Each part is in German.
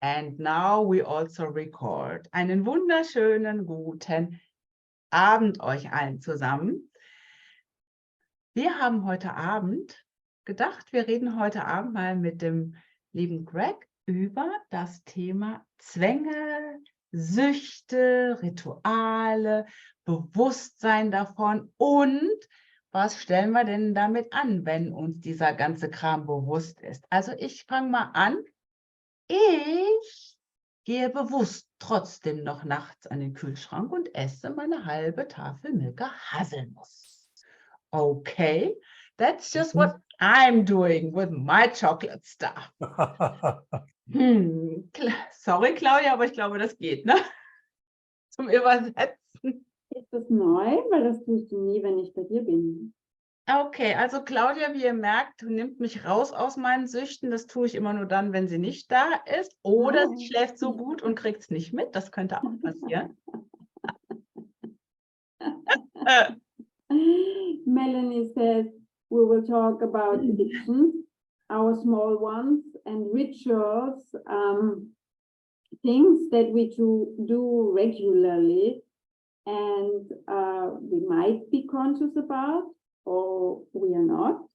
And now we also record. Einen wunderschönen guten Abend euch allen zusammen. Wir haben heute Abend gedacht, wir reden heute Abend mal mit dem lieben Greg über das Thema Zwänge, Süchte, Rituale, Bewusstsein davon und was stellen wir denn damit an, wenn uns dieser ganze Kram bewusst ist. Also ich fange mal an. Ich gehe bewusst trotzdem noch nachts an den Kühlschrank und esse meine halbe Tafel Milka Haselnuss. Okay, that's just what I'm doing with my chocolate stuff. Sorry, Claudia, aber ich glaube, das geht, ne? Zum Übersetzen. Ist das neu? Weil das tust du nie, wenn ich bei dir bin. Okay, also Claudia, wie ihr merkt, nimmt mich raus aus meinen Süchten. Das tue ich immer nur dann, wenn sie nicht da ist. Oder sie schläft so gut und kriegt es nicht mit. Das könnte auch passieren. Melanie says we will talk about addictions, our small ones, and rituals, things that we do regularly and we might be conscious about or we are not.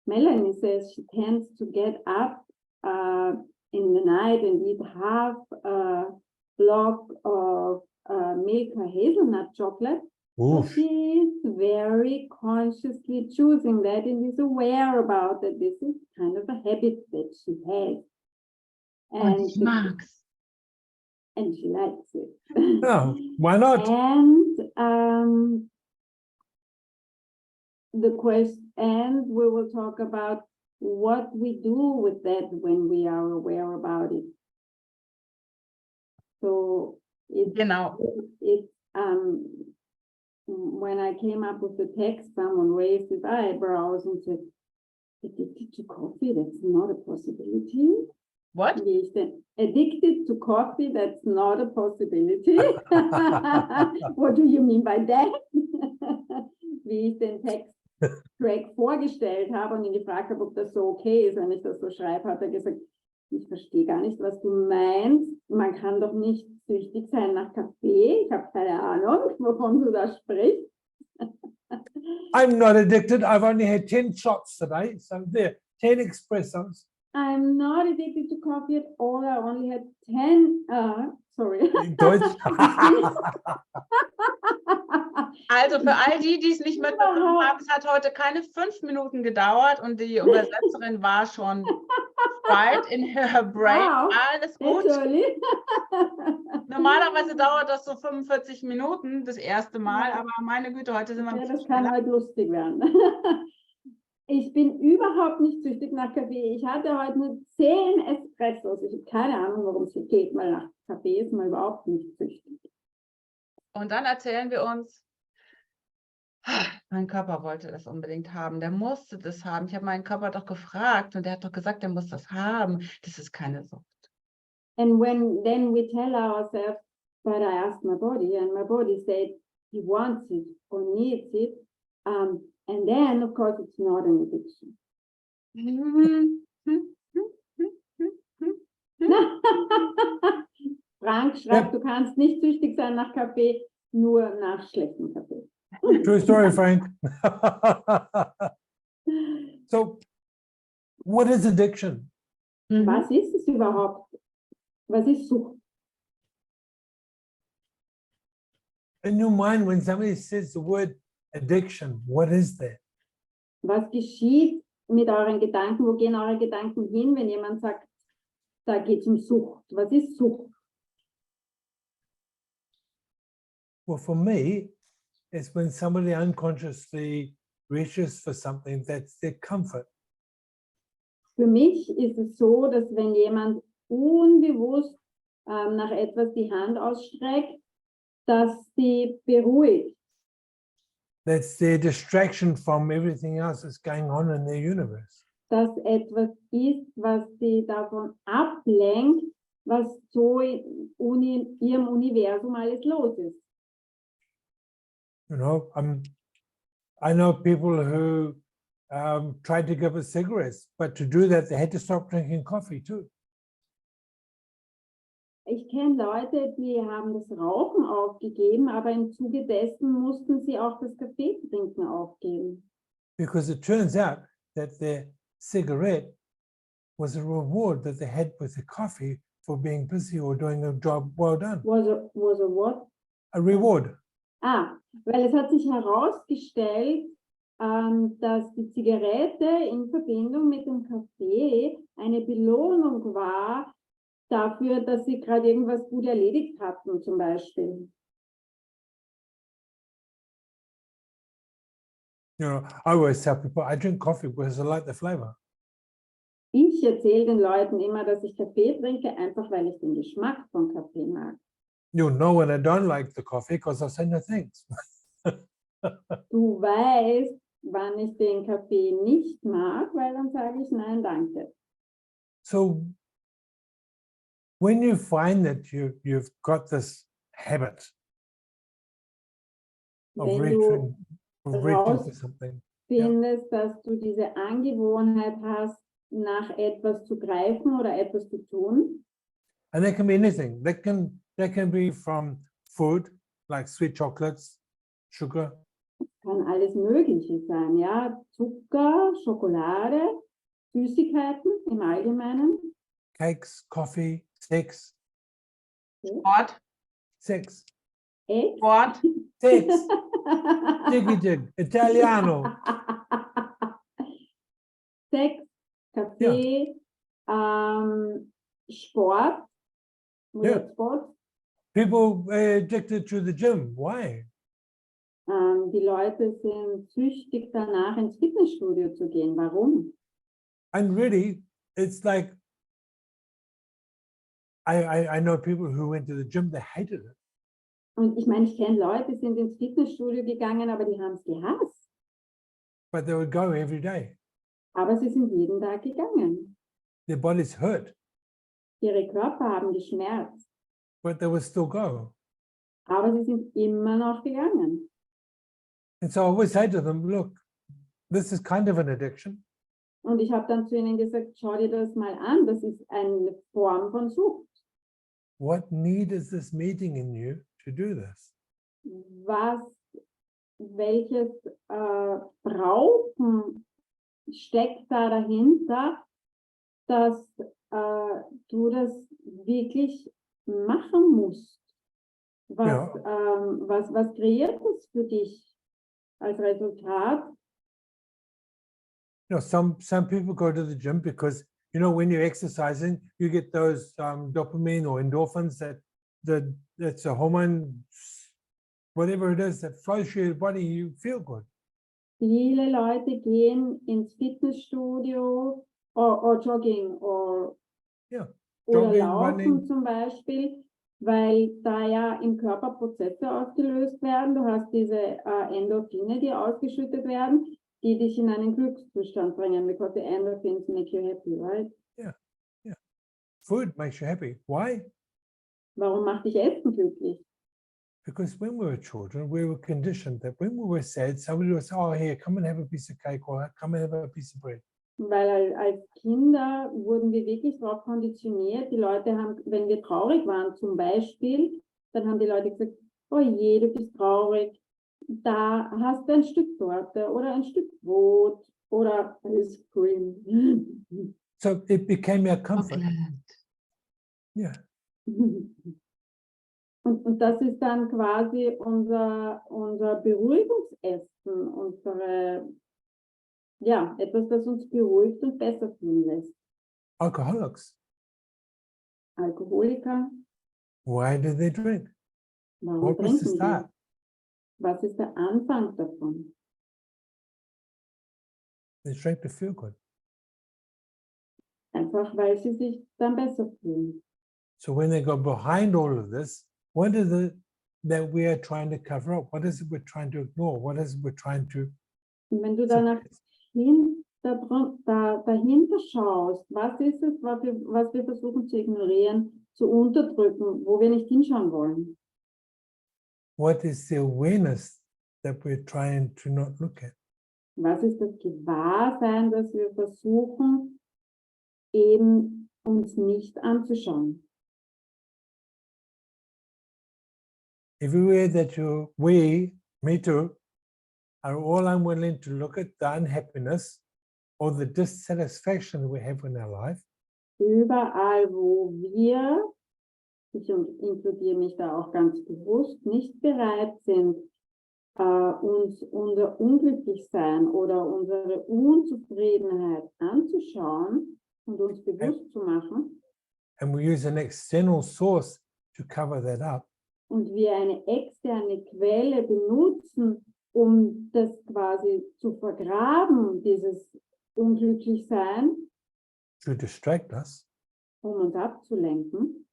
Melanie says she tends to get up in the night and eat half a block of Milka hazelnut chocolate. But she is very consciously choosing that and is aware about that this is kind of a habit that she has. Und ich mag's. And she likes it. Oh, why not? And the question, and we will talk about what we do with that when we are aware about it. So it's when I came up with the text, someone raised his eyebrows and said, "Addicted to coffee? That's not a possibility." What? Addicted to coffee? That's not a possibility. What do you mean by that? Wie ich den Text Greg vorgestellt habe und ihn gefragt habe, ob das so okay ist, wenn ich das so schreibe, hat er gesagt, ich verstehe gar nicht, was du meinst. Man kann doch nicht süchtig sein nach Kaffee. Ich habe keine Ahnung, wovon du da sprichst. I'm not addicted. I've only had 10 shots today. So there, 10 espressos. I'm not addicted to coffee at all. I only had 10, sorry. Deutsch. Also für all die, die es nicht mitbekommen haben, es hat heute keine 5 Minuten gedauert und die Übersetzerin war schon right in her brain. Wow, Alles gut. Normalerweise dauert das so 45 Minuten, das erste Mal, aber meine Güte, heute sind wir... Ja, das kann halt lustig werden. Ich bin überhaupt nicht süchtig nach Kaffee. Ich hatte heute nur 10 Espressos. Ich habe keine Ahnung, worum es hier geht, weil nach Kaffee ist man überhaupt nicht süchtig. Und dann erzählen wir uns, mein Körper wollte das unbedingt haben, der musste das haben. Ich habe meinen Körper doch gefragt und der hat doch gesagt, der muss das haben. Das ist keine Sucht. And then we tell ourselves, but I asked my body and my body said he wants it or needs it. And then, of course, it's not an addiction. Frank schreibt, du kannst nicht süchtig sein nach Kaffee, nur nach schlechtem Kaffee. True story, Frank. So, what is addiction? Was ist es überhaupt? Was ist Sucht? In your mind, when somebody says the word addiction, what is that? Was geschieht mit euren Gedanken? Wo gehen eure Gedanken hin, wenn jemand sagt, da geht es um Sucht? Was ist Sucht? Well, for me, it's when somebody unconsciously reaches for something that's their comfort. Für mich ist es so, dass wenn jemand unbewusst nach etwas die Hand ausstreckt, dass sie beruhigt. That's their distraction from everything else that's going on in their universe. Dass etwas ist, was sie davon ablenkt, was so in ihrem Universum alles los ist. You know, I know people who tried to give us cigarettes, but to do that, they had to stop drinking coffee too. ich kenne Leute, die haben das Rauchen aufgegeben, aber im Zuge dessen mussten sie auch das Kaffeetrinken aufgeben. because it turns out that their cigarette was a reward that they had with the coffee for being busy or doing a job well done. Was a what? A reward. Weil es hat sich herausgestellt, dass die Zigarette in Verbindung mit dem Kaffee eine Belohnung war dafür, dass sie gerade irgendwas gut erledigt hatten, zum Beispiel. You know, I always tell people I drink coffee because I like the flavor. Ich erzähle den Leuten immer, dass ich Kaffee trinke, einfach weil ich den Geschmack von Kaffee mag. You'll know when I don't like the coffee because I say no thanks. Du weißt, wann ich den Kaffee nicht mag, weil dann sage ich nein, danke. So when you find that you've got this habit of Wenn reaching du for something, findest, dass du diese Angewohnheit hast, nach etwas zu greifen oder etwas zu tun, and that can be anything. That can be from food like sweet chocolates, sugar, kann alles Mögliche sein, ja, Zucker, Schokolade, Süßigkeiten im Allgemeinen, cakes, coffee, sex, Sport, sex, Ex. Sport, sex, jiggy jig, Italiano. Sex, Kaffee, Sport, Ja. Sport. People addicted to the gym. Why? Die Leute sind süchtig danach, ins Fitnessstudio zu gehen. Warum? And really, it's like I know people who went to the gym, they hated it. Und ich meine, ich kenne Leute, die sind ins Fitnessstudio gegangen, aber die haben es gehasst. But they would go every day. Aber sie sind jeden Tag gegangen. Their bodies hurt, Ihre Körper haben geschmerzt, but they would still go. aber sie sind immer noch gegangen. And so I always say to them, look, this is kind of an addiction, Und ich habe dann zu ihnen gesagt, schau dir das mal an, das ist eine Form von Sucht. what need is this meeting in you to do this? Welches Brauchen steckt da dahinter, dass du das wirklich machen musst? Was kreiert es für dich als Resultat? You know, some people go to the gym because, you know, when you're exercising, you get those dopamine or endorphins that's a hormone, whatever it is that flows through your body, you feel good. Viele Leute gehen ins Fitnessstudio or Jogging oder Jogging, Laufen running. zum Beispiel, weil da ja im Körper Prozesse ausgelöst werden. Du hast diese Endorphine, die ausgeschüttet werden, die dich in einen Glückszustand bringen, because the endorphins make you happy, right? Yeah. Food makes you happy. Why? Warum macht dich Essen glücklich? Because when we were children, we were conditioned that when we were sad, somebody would say, oh, here, come and have a piece of cake or come and have a piece of bread. Weil als Kinder wurden wir wirklich darauf konditioniert. Die Leute haben, wenn wir traurig waren zum Beispiel, dann haben die Leute gesagt, oh je, du bist traurig. Da hast du ein Stück Torte oder ein Stück Brot oder Ice Cream. So it became our comfort. Schokolade. Yeah. Und das ist dann quasi unser Beruhigungsessen, etwas, das uns beruhigt und besser fühlen lässt. Alcoholics, Alkoholiker, why do they drink? warum What was the trinken start? die? Was ist der Anfang davon? They drink to feel good. Einfach, weil sie sich dann besser fühlen. So when they go behind all of this, what is it that we are trying to cover up? What is it we're trying to ignore? What is it we're trying to Und wenn du danach dahinter schaust, was ist es, was wir versuchen zu ignorieren, zu unterdrücken, wo wir nicht hinschauen wollen? what is the awareness that we're trying to not look at? Was ist das Gewahrsein, das wir versuchen, eben uns nicht anzuschauen? everywhere that me too, are all unwilling to look at the unhappiness or the dissatisfaction we have in our life, Überall, wo wir, ich inkludiere mich da auch ganz bewusst, nicht bereit sind, uns unser Unglücklichsein oder unsere Unzufriedenheit anzuschauen und uns bewusst zu machen and we use an external source to cover that up, und wir eine externe Quelle benutzen, um das quasi zu vergraben, dieses Unglücklichsein, to distract us. uns abzulenken.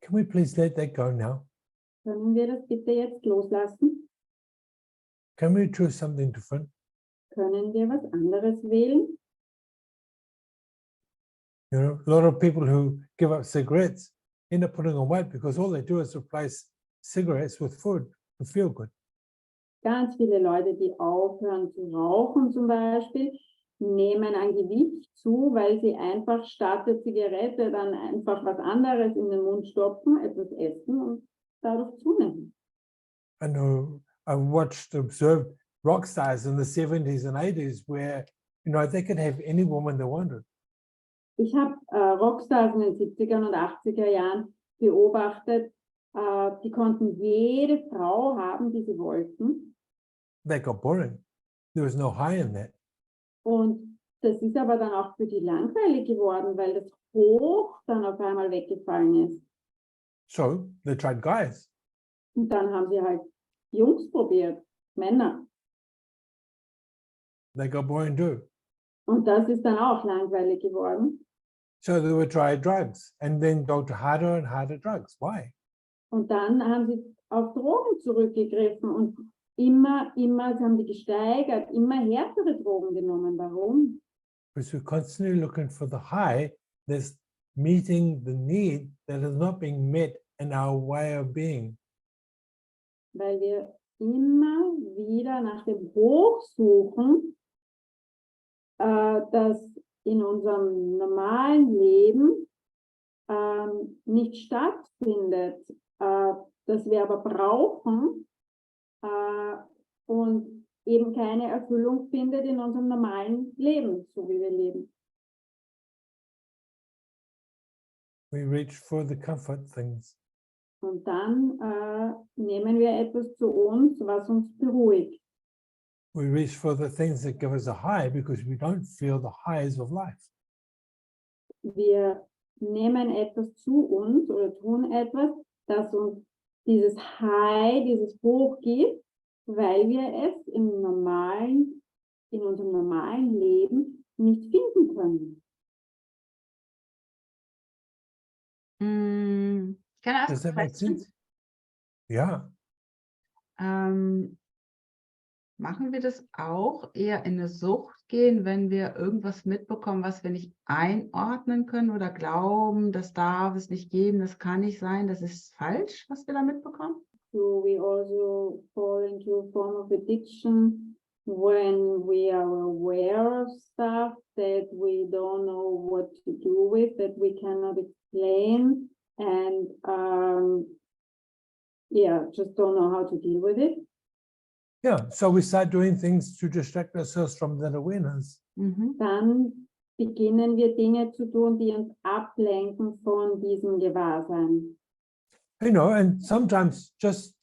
Can we please let that go now? Können wir das bitte jetzt loslassen? Can we choose something different? Können wir was anderes wählen? You know, a lot of people who give up cigarettes end up putting on weight because all they do is replace cigarettes with food to feel good. Ganz viele Leute, die aufhören zu rauchen zum Beispiel, nehmen an Gewicht zu, weil sie einfach statt der Zigarette dann einfach was anderes in den Mund stopfen, etwas essen und dadurch zunehmen. And I watched, observed rock stars in the 70s and 80s where, you know, they could have any woman they wanted. Ich habe Rockstars in den 70er und 80er Jahren beobachtet, die konnten jede Frau haben, die sie wollten. They got boring. There was no high in that. Und das ist aber dann auch für die langweilig geworden, weil das Hoch dann auf einmal weggefallen ist. So they tried guys. Und dann haben sie halt Jungs probiert, Männer. They got boring too. Und das ist dann auch langweilig geworden. So they would try drugs and then go to harder and harder drugs. Why? Und dann haben sie auf Drogen zurückgegriffen und immer, sie haben die gesteigert, immer härtere Drogen genommen. Warum? Because we're constantly looking for the high that's meeting the need that is not being met in our way of being. Weil wir immer wieder nach dem Hoch suchen, das in unserem normalen Leben nicht stattfindet, das wir aber brauchen und eben keine Erfüllung findet in unserem normalen Leben, so wie wir leben. We reach for the comfort things. Und dann nehmen wir etwas zu uns, was uns beruhigt. We reach for the things that give us a high because we don't feel the highs of life. Wir nehmen etwas zu uns oder tun etwas, das uns dieses High, dieses Hoch gibt, weil wir es in unserem normalen Leben nicht finden können. Can I ask Does a that make question? sense? Yeah. Machen wir das auch eher in eine Sucht gehen, wenn wir irgendwas mitbekommen, was wir nicht einordnen können oder glauben, das darf es nicht geben, das kann nicht sein, das ist falsch, was wir da mitbekommen? So we also fall into a form of addiction when we are aware of stuff that we don't know what to do with, that we cannot explain, and just don't know how to deal with it. Yeah. So we start doing things to distract ourselves from that awareness. Dann beginnen wir Dinge zu tun, die uns ablenken von diesem Gewahrsein. You know, and sometimes just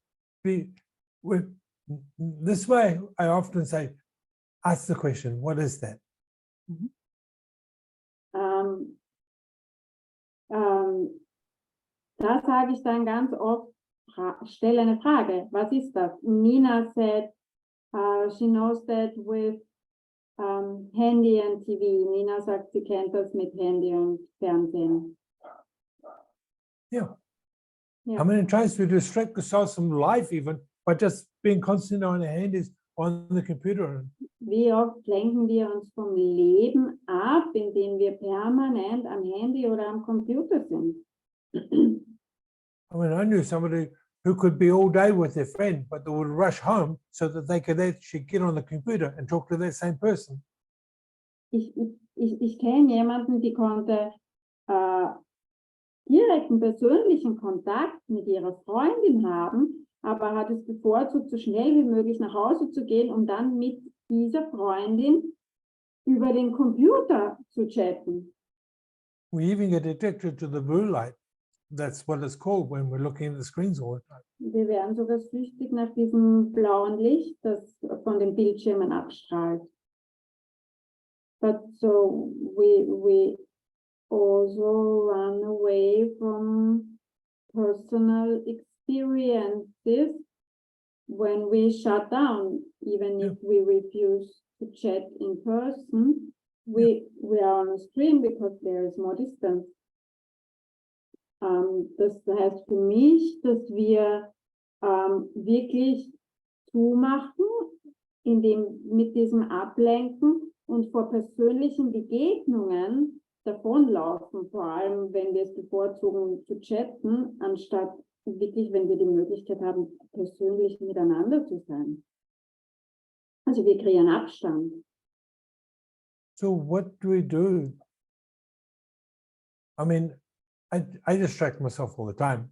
be with this way. I often say, ask the question, what is that? Da sage ich dann ganz oft, stelle eine Frage, was ist das? Nina said she knows that with Handy and TV. Nina sagt, sie kennt das mit Handy und Fernsehen. Yeah. Ja. How many times we distract ourselves from life even by just being constantly on the handies on the computer? Wie oft lenken wir uns vom Leben ab, indem wir permanent am Handy oder am Computer sind? I mean, I knew somebody who could be all day with their friend, but they would rush home so that they could actually get on the computer and talk to that same person. Ich kenne jemanden, die konnte direkten persönlichen Kontakt mit ihrer Freundin haben, aber hat es bevorzugt, so schnell wie möglich nach Hause zu gehen, um dann mit dieser Freundin über den Computer zu chatten. We even get addicted to the blue light. That's what it's called when we're looking at the screens all the time. Wir werden sogar süchtig nach diesem blauen Licht, das von den Bildschirmen abstrahlt. But so we also run away from personal experiences when we shut down, even if we refuse to chat in person. We are on a screen because there is more distance. Das heißt für mich, dass wir wirklich zumachen, mit diesem Ablenken und vor persönlichen Begegnungen davonlaufen, vor allem wenn wir es bevorzugen zu chatten, anstatt wirklich, wenn wir die Möglichkeit haben, persönlich miteinander zu sein. Also wir kreieren Abstand. So what do we do? I mean, I distract myself all the time.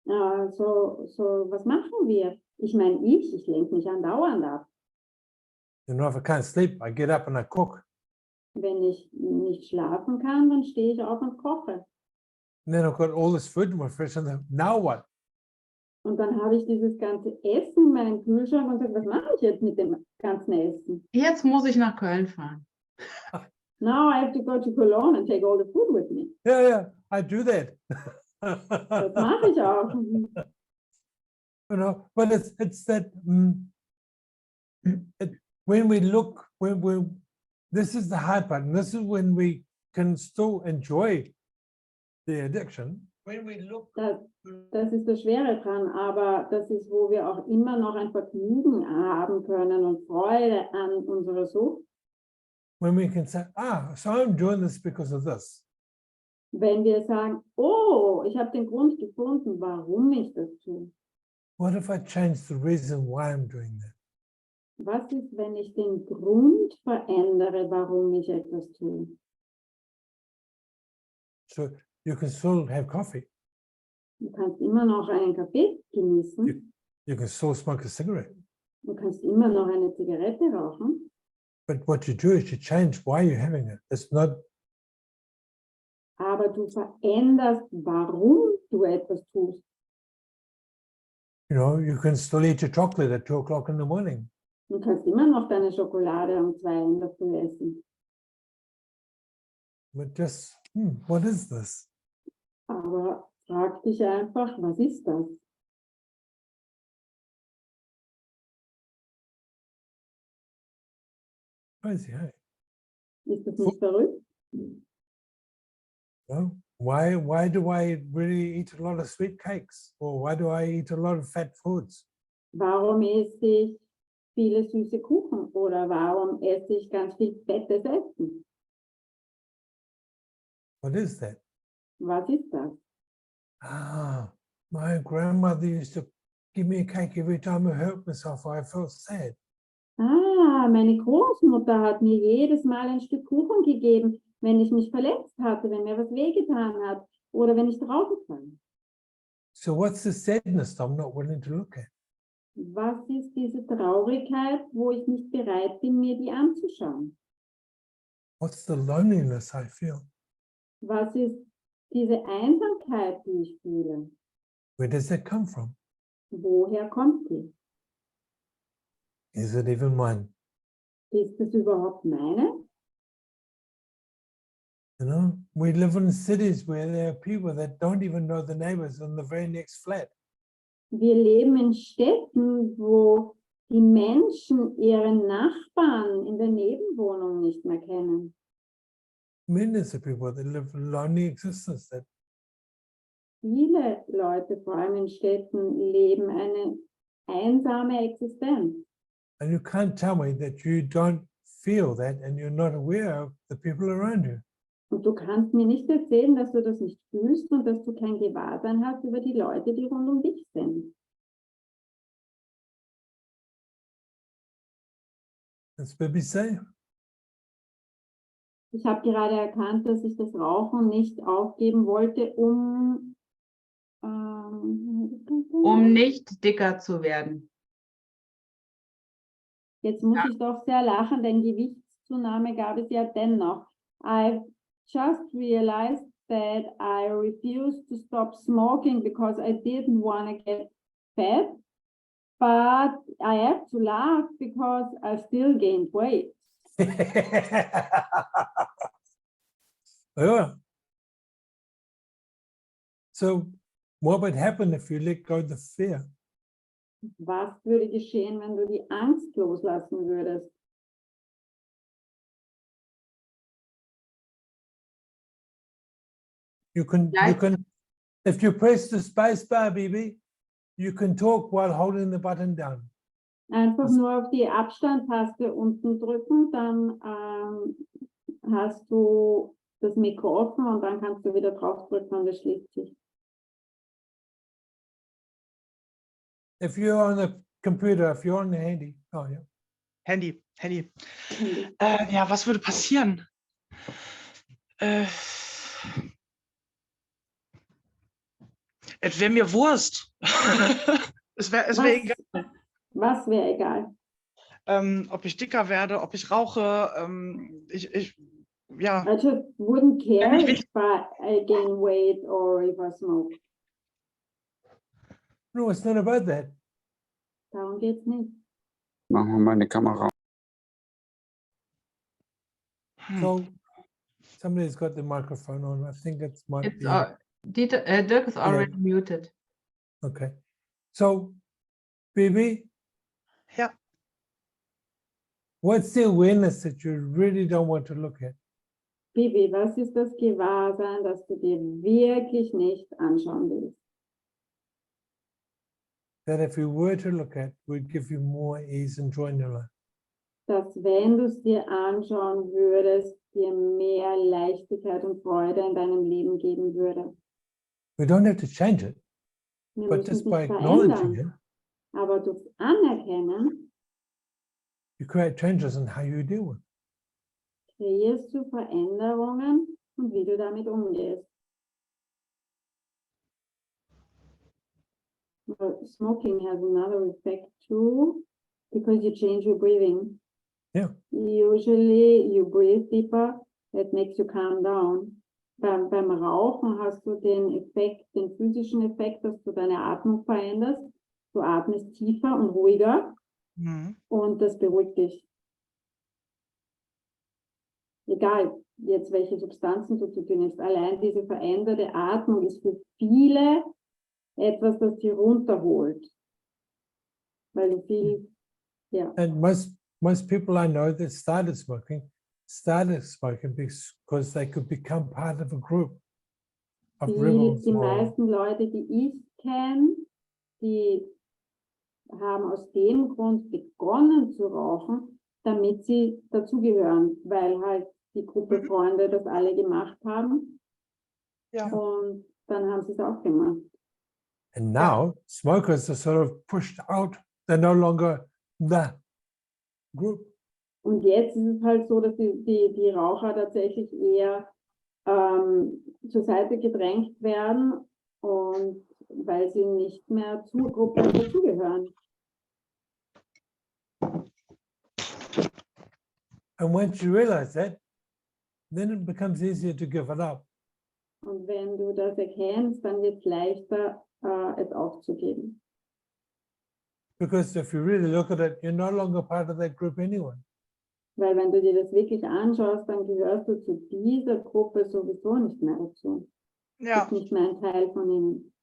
So was machen wir? Ich meine, ich lenke mich andauernd ab. You know, if I can't sleep, I get up and I cook. Wenn ich nicht schlafen kann, dann stehe ich auf und koche. And then I've got all this food in my fridge, and then, now what? Und dann habe ich dieses ganze Essen in meinem Kühlschrank und sage, was mache ich jetzt mit dem ganzen Essen? Jetzt muss ich nach Köln fahren. Now I have to go to Cologne and take all the food with me. Yeah, I do that. Das mache ich auch. You know, but it's that when we look, this is the hard part, and this is when we can still enjoy the addiction. When we look, Das ist das Schwere dran, aber das ist, wo wir auch immer noch ein Vergnügen haben können und Freude an unserer Sucht. when we can say, so I'm doing this because of this. Wenn wir sagen, oh, ich habe den Grund gefunden, warum ich das tue. What if I change the reason why I'm doing that? Was ist, wenn ich den Grund verändere, warum ich etwas tue? So you can still have coffee. Du kannst immer noch einen Kaffee genießen. You can still smoke a cigarette. Du kannst immer noch eine Zigarette rauchen. But what you do is you change why you're having it. It's not, Aber du veränderst, warum du etwas tust. you know, you can still eat your chocolate at 2 o'clock in the morning. Du kannst immer noch deine Schokolade um 2 in der Früh essen. But just, what is this? Aber frag dich einfach, was ist das? Crazy, hey? Ist das nicht verrückt? No? Why do I really eat a lot of sweet cakes? Or why do I eat a lot of fat foods? Warum esse ich viele süße Kuchen? Oder warum esse ich ganz viel fettes Essen? What is that? Was ist das? My grandmother used to give me a cake every time I hurt myself or I felt sad. Meine Großmutter hat mir jedes Mal ein Stück Kuchen gegeben, wenn ich mich verletzt hatte, wenn mir was wehgetan hat oder wenn ich traurig war. So what's the sadness I'm not willing to look at? Was ist diese Traurigkeit, wo ich nicht bereit bin, mir die anzuschauen? What's the loneliness I feel? Was ist diese Einsamkeit, die ich fühle? Where does that come from? Woher kommt die? Is it even mine? Ist es überhaupt meine? You know, we live in cities where there are people that don't even know the neighbors in the very next flat. Wir leben in Städten, wo die Menschen ihren Nachbarn in der Nebenwohnung nicht mehr kennen. Millions of people that live a lonely existence. That Viele Leute, vor allem in Städten, leben eine einsame Existenz. and you can't tell me that you don't feel that and you're not aware of the people around you. Und du kannst mir nicht erzählen, dass du das nicht fühlst und dass du kein Gewahrsein hast über die Leute, die rund um dich sind. It's baby safe. Ich habe gerade erkannt, dass ich das Rauchen nicht aufgeben wollte, um um nicht dicker zu werden. Jetzt muss ich doch sehr lachen, denn Gewichtszunahme gab es ja dennoch. I've just realized that I refused to stop smoking because I didn't want to get fat, but I have to laugh because I still gained weight. Yeah. So what would happen if you let go of the fear? Was würde geschehen, wenn du die Angst loslassen würdest? You can, if you press the space bar, Bibi, you can talk while holding the button down. Einfach nur auf die Abstandtaste unten drücken, dann hast du das Mikro offen und dann kannst du wieder draufdrücken und es schließt sich. If you're on the computer, if you're on the handy, oh yeah. Handy. Ja, was würde passieren? Es wäre mir Wurst. es wäre egal. Was wäre egal? Ob ich dicker werde, ob ich rauche, ja. I just wouldn't care if I gain weight or if I smoke. No, it's not about that. Darum geht's nicht. Machen wir mal eine Kamera. So somebody's got the microphone on. I think it might It's, be. Dirk is already muted. Okay. So, Bibi, Ja. what's the awareness that you really don't want to look at? Bibi, was ist das Gewahrsein, das du dir wirklich nicht anschauen willst? That if you were to look at, would give you more ease and joy in your life. Dass wenn du es dir anschauen würdest, dir mehr Leichtigkeit und Freude in deinem Leben geben würde. We don't have to change it, Wir but müssen es just by nicht acknowledging verändern, it, aber durch Anerkennen you create changes in how you deal with it. kreierst du Veränderungen und wie du damit umgehst. Well, smoking has another effect too, because you change your breathing. Yeah. Usually you breathe deeper, that makes you calm down. Beim Rauchen hast du den Effekt, den physischen Effekt, dass du deine Atmung veränderst. Du atmest tiefer und ruhiger und das beruhigt dich. Egal jetzt, welche Substanzen du zu dir nimmst. Allein diese veränderte Atmung ist für viele etwas, das die runterholt. Weil du viel, ja. And most people I know that started smoking because they could become part of a group of rebels. Die meisten Leute, die ich kenne, die haben aus dem Grund begonnen zu rauchen, damit sie dazugehören, weil halt die Gruppe Freunde das alle gemacht haben. Ja. Und dann haben sie es auch gemacht. And now smokers are sort of pushed out. They're no longer the group. Und jetzt ist es halt so, dass die Raucher tatsächlich eher zur Seite gedrängt werden und weil sie nicht mehr zur Gruppe dazugehören. And once you realize that, then it becomes easier to give it up. Und wenn du das erkennst, dann wird es leichter, es aufzugeben. Because if you really look at it, you're no longer part of that group anyway. Weil wenn du dir das wirklich anschaust, dann gehörst du zu dieser Gruppe sowieso nicht mehr dazu. Du bist nicht mehr ein Teil von ihnen.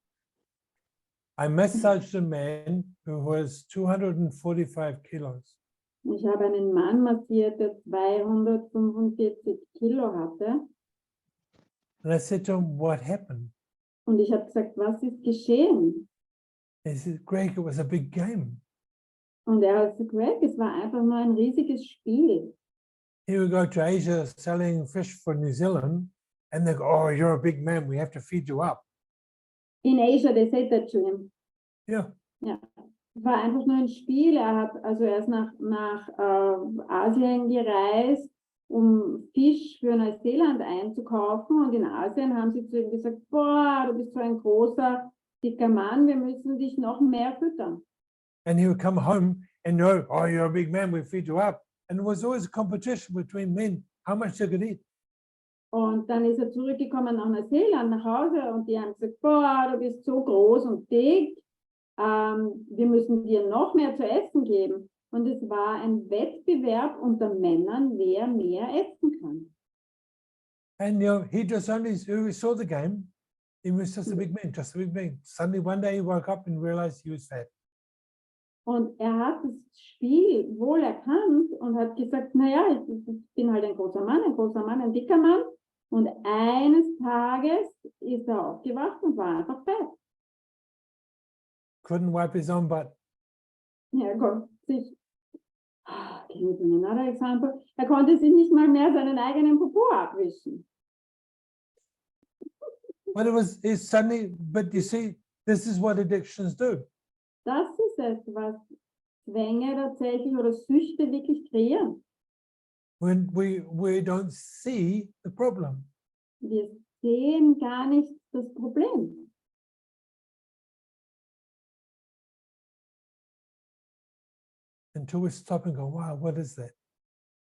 I massaged a man who was 245 kilos. Ich habe einen Mann massiert, der 245 Kilo hatte. And I said to him, what happened? Und ich habe gesagt, was ist geschehen? He said, Greg, it was a big game. Und er hat gesagt, Greg, es war einfach nur ein riesiges Spiel. He would go to Asia selling fish for New Zealand, and they go, oh, you're a big man, we have to feed you up. In Asia, they said that to him. Yeah. Ja. Es war einfach nur ein Spiel. Er ist nach Asien gereist, um Fisch für Neuseeland einzukaufen. Und in Asien haben sie zu ihm gesagt, boah, du bist so ein großer dicker Mann, wir müssen dich noch mehr füttern. And he would come home and know, oh, you're a big man, we feed you up. And there was always a competition between men, how much they could eat. Und dann ist er zurückgekommen nach Neuseeland, nach Hause, und die haben gesagt, boah, du bist so groß und dick, wir müssen dir noch mehr zu essen geben. Und es war ein Wettbewerb unter Männern, wer mehr essen kann. And he just only saw the game. He was just a big man, just a big man. Suddenly one day he woke up and realized he was fat. Und er hat das Spiel wohl erkannt und hat gesagt, naja, ich bin halt ein großer Mann, ein dicker Mann. Und eines Tages ist er aufgewacht und war einfach fett. Couldn't wipe his own butt. Ja, er konnte sich, can you bring another example? Er konnte sich nicht mal mehr seinen eigenen Popo abwischen. But it's suddenly, but you see, this is what addictions do. Das ist es, was Zwänge tatsächlich oder Süchte wirklich kreieren. When we don't see the problem. Wir sehen gar nicht das Problem. Until we stop and go, wow, what is that?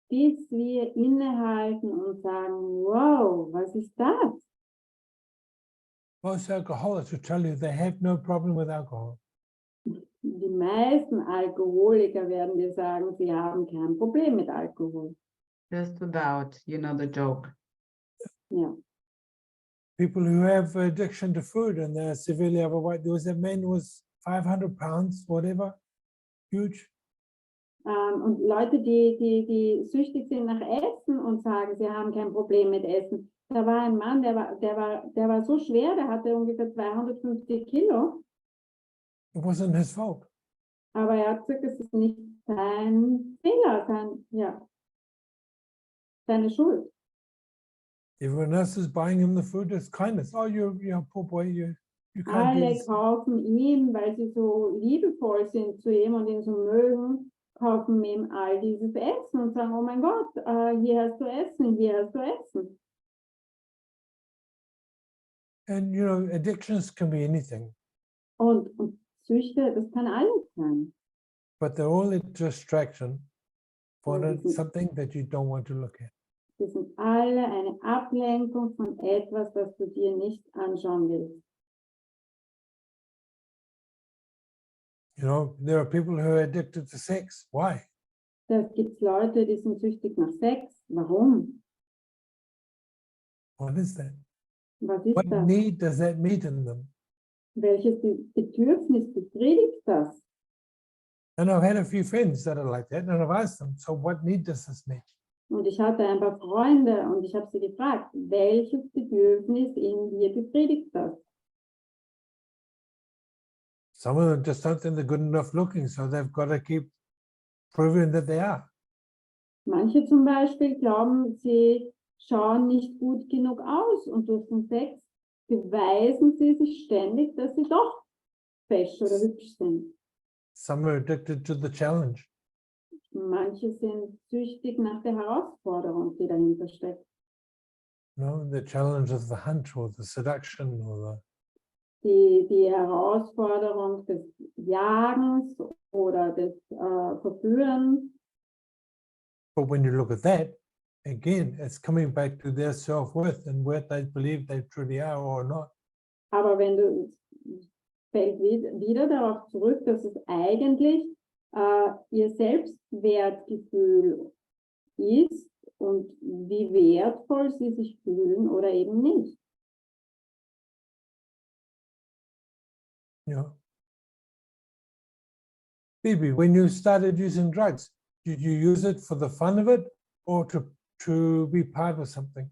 Bis wir innehalten und sagen, wow, was ist das? Most alcoholics will tell you they have no problem with alcohol. Die meisten Alkoholiker werden dir sagen, sie haben kein Problem mit Alkohol. Just about, you know, the joke. Ja. People who have addiction to food and they're severely overweight. There was a man who was 500 pounds, whatever, huge. Und Leute, die süchtig sind nach Essen und sagen, sie haben kein Problem mit Essen. Da war ein Mann, der war so schwer, der hatte ungefähr 250 Kilo. It wasn't his fault. Aber er hat gesagt, es ist nicht sein Fehler, seine Schuld. Everyone else is buying him the food as kindness. Oh, you're a poor boy, you can't do Alle this. kaufen ihm, weil sie so liebevoll sind zu ihm und ihn so mögen, kaufen ihm all dieses Essen und sagen, oh mein Gott, hier hast du Essen, hier hast du Essen. And addictions can be anything, Und Süchte, das kann alles sein. but they're all a distraction for Mhm. something that you don't want to look at. Sie sind alle eine Ablenkung von etwas, das du dir nicht anschauen willst. There are people who are addicted to sex. Why? Da gibt es Leute, die sind süchtig nach Sex. Warum? What is that? Was ist What das? need does that meet in them? Welches Bedürfnis befriedigt das? And I've had a few friends that are like that, and I've asked them, so what need does this meet? Und ich hatte ein paar Freunde und ich habe sie gefragt, welches Bedürfnis in dir befriedigt das? Some of them just don't think they're good enough looking, so they've got to keep proving that they are. Manche zum Beispiel glauben, sie schauen nicht gut genug aus und durch den Sex beweisen sie sich ständig, dass sie doch fesch oder hübsch sind. Some are addicted to the challenge. Manche sind süchtig nach der Herausforderung, die dahinter steckt. The challenge of the hunt or the seduction or Die Herausforderung des Jagens oder des Verführens. But when you look at that, again, it's coming back to their self-worth and where they believe they truly are or not. Aber wenn du fällt wieder darauf zurück, dass es eigentlich ihr Selbstwertgefühl ist und wie wertvoll sie sich fühlen oder eben nicht. Phoebe, when you started using drugs, did you use it for the fun of it or to be part of something?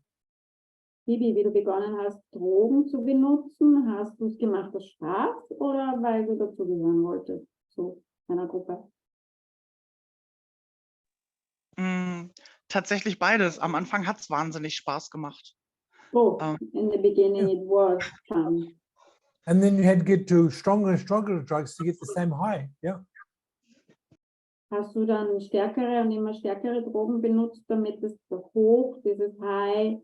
Bibi, wie du begonnen hast, Drogen zu benutzen, hast du es gemacht aus Spaß oder weil du dazugehören wolltest zu einer Gruppe? Tatsächlich beides. Am Anfang hat es wahnsinnig Spaß gemacht. Oh, in the beginning it was fun. And then you had to get to stronger and stronger drugs to get the same high, yeah? Hast du dann stärkere und immer stärkere Drogen benutzt, damit es so hoch, dieses High,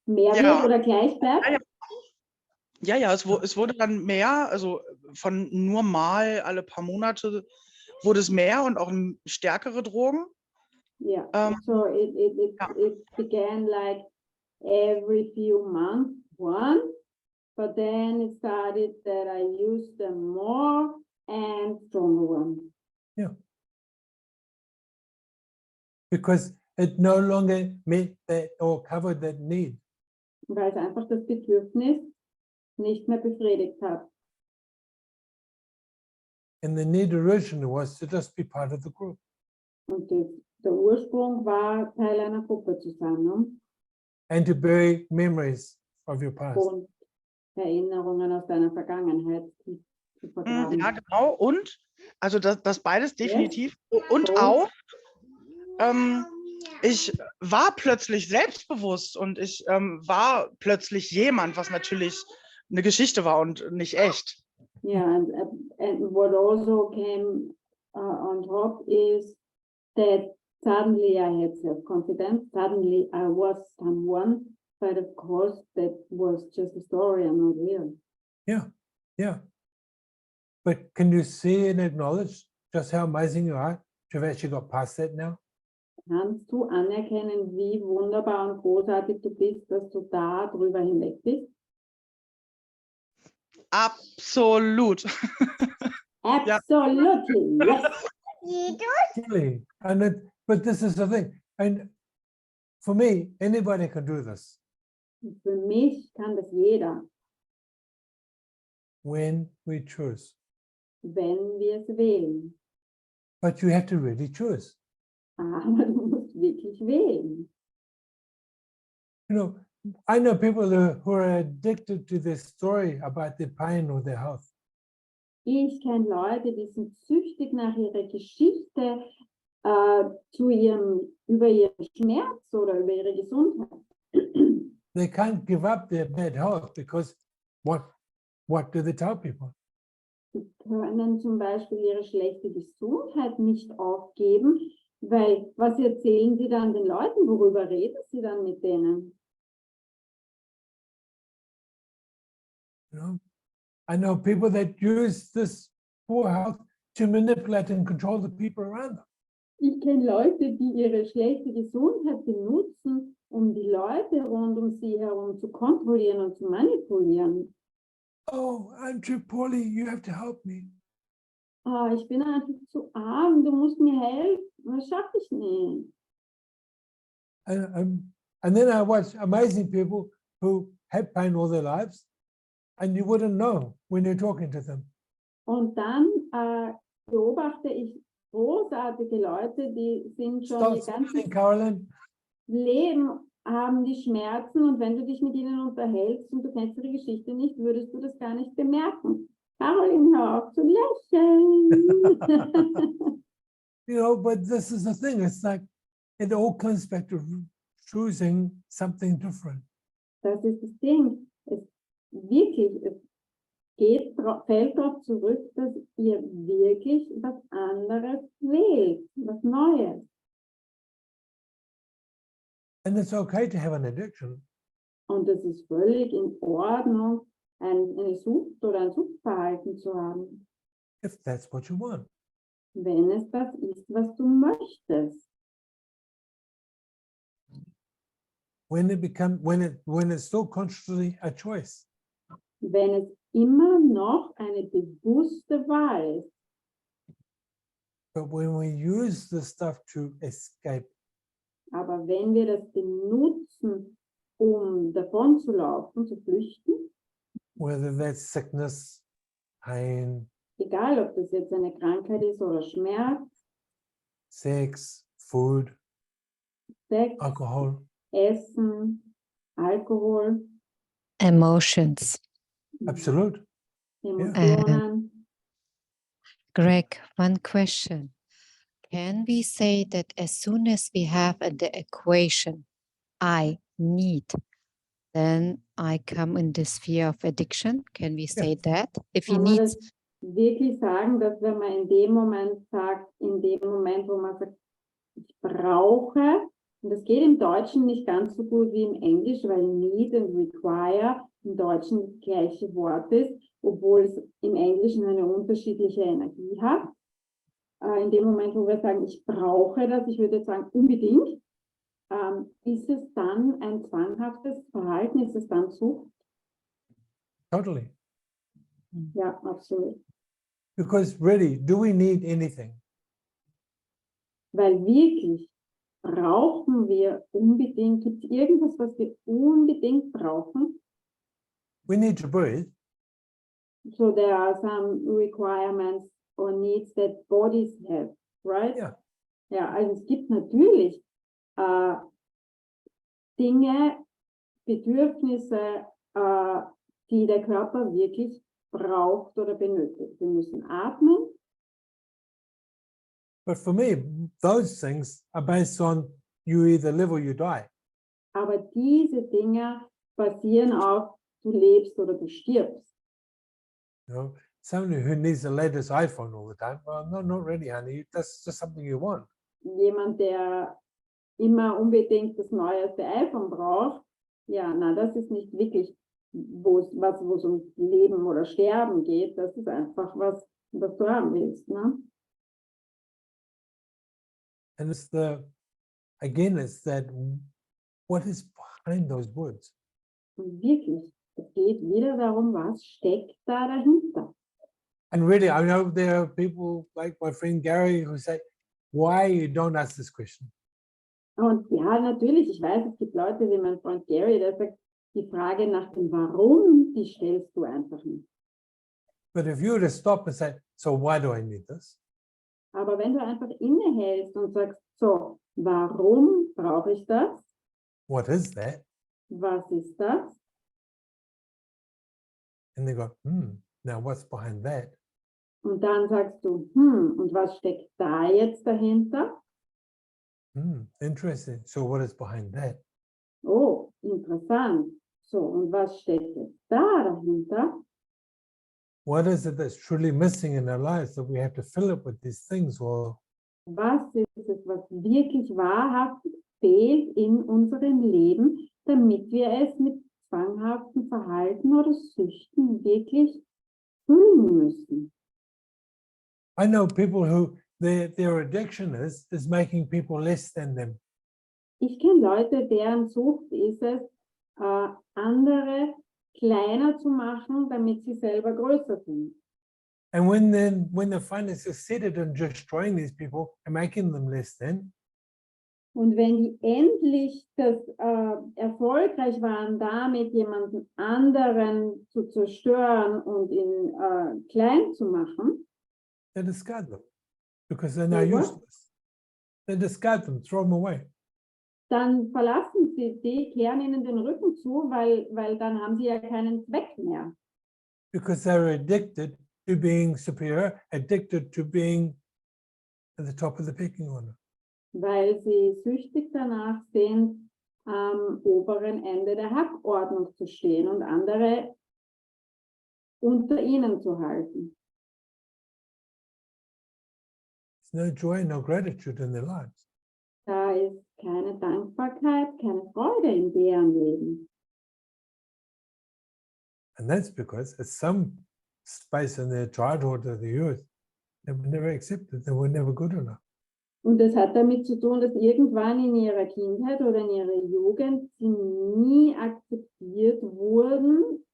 mehr Ja. wird oder gleich bleibt? Ja, es wurde dann mehr, also von nur mal alle paar Monate wurde es mehr und auch stärkere Drogen. Yeah. Ähm, So ja. it began like every few months, one, but then it started that I used them more and stronger one. Because it no longer met that or covered that need. Weil es einfach das Bedürfnis nicht mehr befriedigt hat. And the need originally was to just be part of the group. Und der Ursprung war, Teil einer Gruppe zu sein, ne? And to bury memories of your past. Und Erinnerungen aus deiner Vergangenheit zu vergraben. Ja, genau. Und, also das beides definitiv. Und So. auch, ich war plötzlich selbstbewusst und ich war plötzlich jemand, was natürlich eine Geschichte war und nicht echt. Yeah, and what also came on top is that suddenly I had self-confidence. Suddenly I was someone, but of course that was just a story and not real. Yeah. But can you see and acknowledge just how amazing you are to have actually got past that now? Kannst du anerkennen, wie wunderbar und großartig du bist, dass du da drüber hinweg bist? Absolut. Absolutely, yes. Really. But this is the thing. And for me, anybody can do this Für mich kann das jeder, when we choose. wenn wir es wählen. But you have to really choose. Aber du musst wirklich wählen. You know, I know people who are addicted to this story about their pain or their health. Ich kenne Leute, die sind süchtig nach ihrer Geschichte über ihren Schmerz oder über ihre Gesundheit. They can't give up their bad health because what do they tell people? Sie können zum Beispiel ihre schlechte Gesundheit nicht aufgeben, weil was erzählen sie dann den Leuten, worüber reden sie dann mit denen? You know, I know people that use this poor health to manipulate and control the people around them. Ich kenne Leute, die ihre schlechte Gesundheit benutzen, um die Leute rund um sie herum zu kontrollieren und zu manipulieren. Oh, I'm too poorly. You have to help me. Ah, ich bin einfach zu arm, du musst mir helfen. Das schaffe ich nicht. And then I watch amazing people who had pain all their lives, and you wouldn't know when you're talking to them. Und dann beobachte ich großartige Leute, die sind schon Stop ihr ganzes smiling, Carolyn. Leben, haben die Schmerzen, und wenn du dich mit ihnen unterhältst und du kennst ihre Geschichte nicht, würdest du das gar nicht bemerken. Caroline, hör auf zu lächeln. You know, but this is the thing. It's like it all comes back to choosing something different. Das ist das Ding. Es fällt darauf zurück, dass ihr wirklich was anderes wählt, was Neues. And it's okay to have an addiction. Und es ist völlig in Ordnung, eine Sucht oder ein Suchtverhalten zu haben, If that's what you want. wenn es das ist, was du möchtest. When it's still consciously a choice. Wenn es immer noch eine bewusste Wahl ist. But when we use the stuff to escape, Aber wenn wir das benutzen, um davon zu laufen, zu flüchten, whether that's sickness, pain, egal ob das jetzt eine Krankheit ist oder Schmerz, sex, food, Sex, alcohol, Essen, Alkohol, Emotions. absolute. Emotionen. Greg, one question. Can we say that as soon as we have the equation, I need, then I come in this sphere of addiction? Can we say that? If he Kann man needs, das wirklich sagen, dass wenn man in dem Moment sagt, in dem Moment, wo man sagt, ich brauche, Und das geht im Deutschen nicht ganz so gut wie im Englisch, weil need und require im Deutschen das gleiche Wort ist, obwohl es im Englischen eine unterschiedliche Energie hat. In dem Moment, wo wir sagen, ich brauche das, ich würde sagen, unbedingt, ist es dann ein zwanghaftes Verhalten, ist es dann Sucht? Totally. Ja, absolut. Because really, do we need anything? Weil wirklich brauchen wir unbedingt, gibt es irgendwas, was wir unbedingt brauchen? We need to breathe. So there are some requirements or needs that bodies have, right? Yeah. Ja, also es gibt natürlich Dinge, Bedürfnisse, die der Körper wirklich braucht oder benötigt. Wir müssen atmen. But for me, those things are based on you either live or you die. Aber diese Dinge basieren auf, du lebst oder du stirbst. You know, somebody who needs the latest iPhone all the time. Well, no, not really, honey. That's just something you want. Jemand, der immer unbedingt das neueste iPhone braucht, ja, na, das ist nicht wirklich, wo es ums Leben oder Sterben geht. Das ist einfach was du haben willst. Ne? And it's it's that what is behind those words? Und wirklich, es geht wieder darum, was steckt da dahinter. And really, I know there are people like my friend Gary who say, why you don't ask this question? Und ja, natürlich, ich weiß, es gibt Leute wie mein Freund Gary, der sagt, die Frage nach dem Warum, die stellst du einfach nicht. But if you were to stop and say, so why do I need this? Aber wenn du einfach innehältst und sagst, so, warum brauche ich das? What is that? Was ist das? And they go, now what's behind that? Und dann sagst du, und was steckt da jetzt dahinter? Interesting. So what is behind that? Oh, interessant. So, und was steckt jetzt da dahinter? What is it that's truly missing in our lives that we have to fill it with these things? Or Was ist es, was wirklich wahrhaft fehlt in unserem Leben, damit wir es mit zwanghaften Verhalten oder Süchten wirklich füllen müssen? I know people who their addiction is making people less than them. Ich kenne Leute, deren Sucht ist es, andere kleiner zu machen, damit sie selber größer sind. And when they finally succeeded in destroying these people and making them less than, Und wenn die endlich erfolgreich waren, damit jemanden anderen zu zerstören und ihn klein zu machen, they discard them because they're now They what? useless. They discard them, throw them away. dann verlassen sie die, kehren ihnen den Rücken zu, weil dann haben sie ja keinen Zweck mehr. Because they're addicted to being superior, addicted to being at the top of the pecking order. Weil sie süchtig danach sind, am oberen Ende der Hackordnung zu stehen und andere unter ihnen zu halten. There's no joy, no gratitude in their lives. Da ist keine Dankbarkeit, keine Freude in deren Leben. And that's because at some space in their childhood or the youth, they were never accepted, they were never good enough. Und das hat damit zu tun, dass irgendwann in ihrer Kindheit oder in ihrer Jugend sie nie akzeptiert wurden,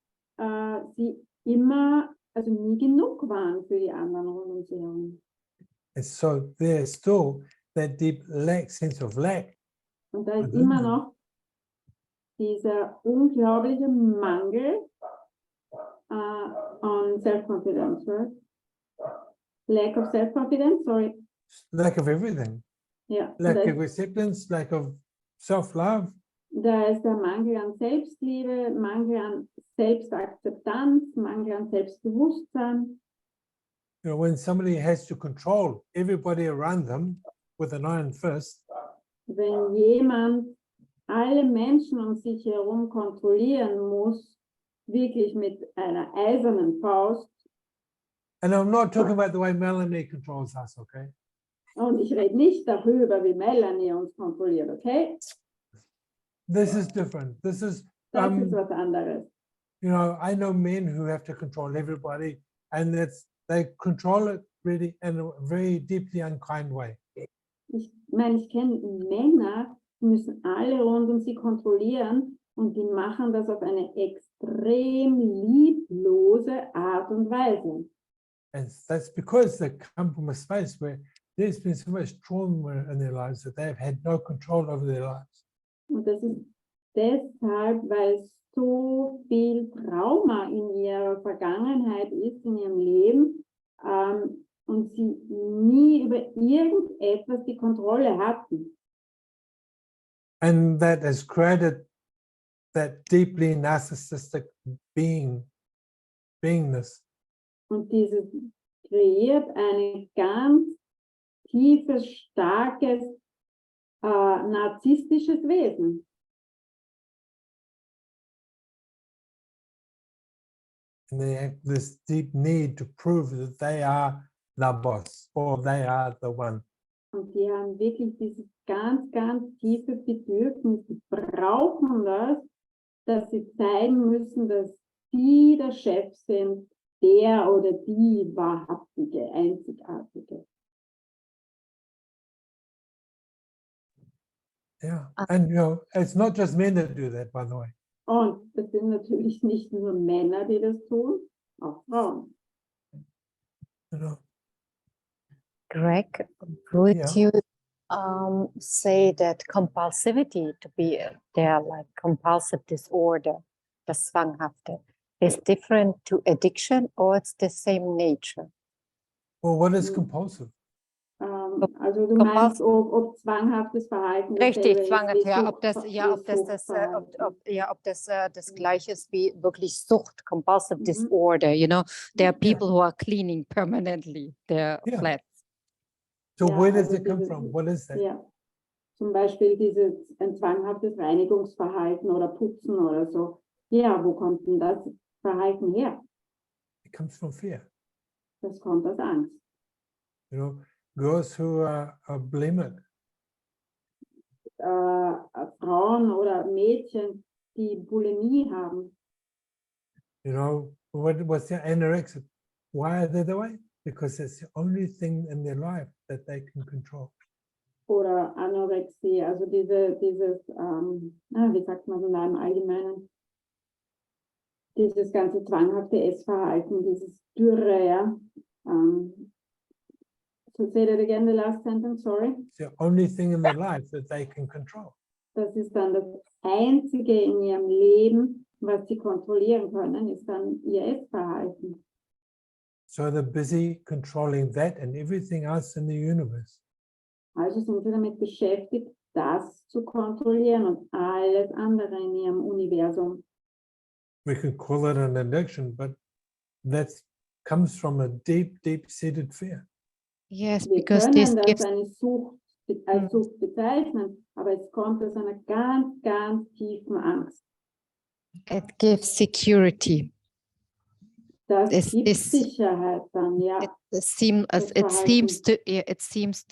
sie immer, also nie genug waren für die anderen rund um sie herum. And so there's still that deep sense of lack. Und da ist Mhm. immer noch dieser unglaubliche Mangel on self-confidence, right? Lack of self-confidence, sorry. Lack of everything. Ja, Lack da of acceptance, lack of self-love. Da ist der Mangel an Selbstliebe, Mangel an Selbstakzeptanz, Mangel an Selbstbewusstsein. You know, when somebody has to control everybody around them with an iron fist, Wenn jemand alle Menschen um sich herum kontrollieren muss, wirklich mit einer eisernen Faust. and I'm not talking about the way Melanie controls us, okay? Und ich rede nicht darüber, wie Melanie uns kontrolliert, okay? This is different. This is, Das ist was anderes. you know, I know men who have to control everybody, and they control it really in a very deeply unkind way. Ich meine, ich kenne Männer, die müssen alle rund um sie kontrollieren und die machen das auf eine extrem lieblose Art und Weise. And that's because they come from a space where there's been so much trauma in their lives that they've had no control over their lives. Und das ist deshalb, weil so viel Trauma in ihrer Vergangenheit ist, in ihrem Leben, und sie nie über irgendetwas die Kontrolle hatten. And that has created that deeply narcissistic beingness. Und dieses kreiert ein ganz tiefes, starkes, narzisstisches Wesen. And they have this deep need to prove that they are the boss or they are the one. Und die haben wirklich dieses ganz, ganz tiefe Bedürfnis, die brauchen das, dass sie zeigen müssen, dass sie der Chef sind, der oder die wahrhaftige, einzigartige. Yeah. And you know, it's not just men that do that, by the way. Und das sind natürlich nicht nur Männer, die das tun, auch Frauen. You know, Greg, would Yeah. you say that compulsivity to be there, like compulsive disorder, das Zwanghafte, is different to addiction or it's the same nature? well, what is Mm. compulsive? Also du meinst, ob zwanghaftes Verhalten Richtig, dasselbe ist zwanghaft, wie ja, ob das, Sucht- ja, wie ob das, Suchtverhalten. ob das das Gleiche ist wie wirklich Sucht, compulsive Mhm. disorder, you know, there are Yeah. people who are cleaning permanently their Yeah. flats. So Ja, where does also it come diese- from? What is that? Ja, zum Beispiel ein zwanghaftes Reinigungsverhalten oder Putzen oder so. Ja, wo kommt denn das Verhalten her? It comes from fear. Das kommt aus Angst. You know, girls who are bulimic, Frauen oder Mädchen, die Bulimie haben. you know, what's their anorexic? Why are they that way? Because it's the only thing in their life that they can control. Oder Anorexie, also dieses, wie sagt man so im Allgemeinen, dieses ganze zwanghafte Essverhalten, dieses Dürre, ja. So say that again, the last sentence, sorry. It's the only thing in their life that they can control. Das ist dann das Einzige in ihrem Leben, was sie kontrollieren können, ist dann ihr Essverhalten. So they're busy controlling that and everything else in the universe. Also sind sie damit beschäftigt, das zu kontrollieren und alles andere in ihrem Universum. We could call it an addiction, but that comes from a deep, deep-seated fear. Yes, Wir because this können das gives eine Sucht, als Sucht bezeichnen, aber es kommt aus einer ganz, ganz tiefen Angst. it gives security. Das Es gibt ist- Sicherheit dann, ja. It seems Das it seems Verhalten. to it seemed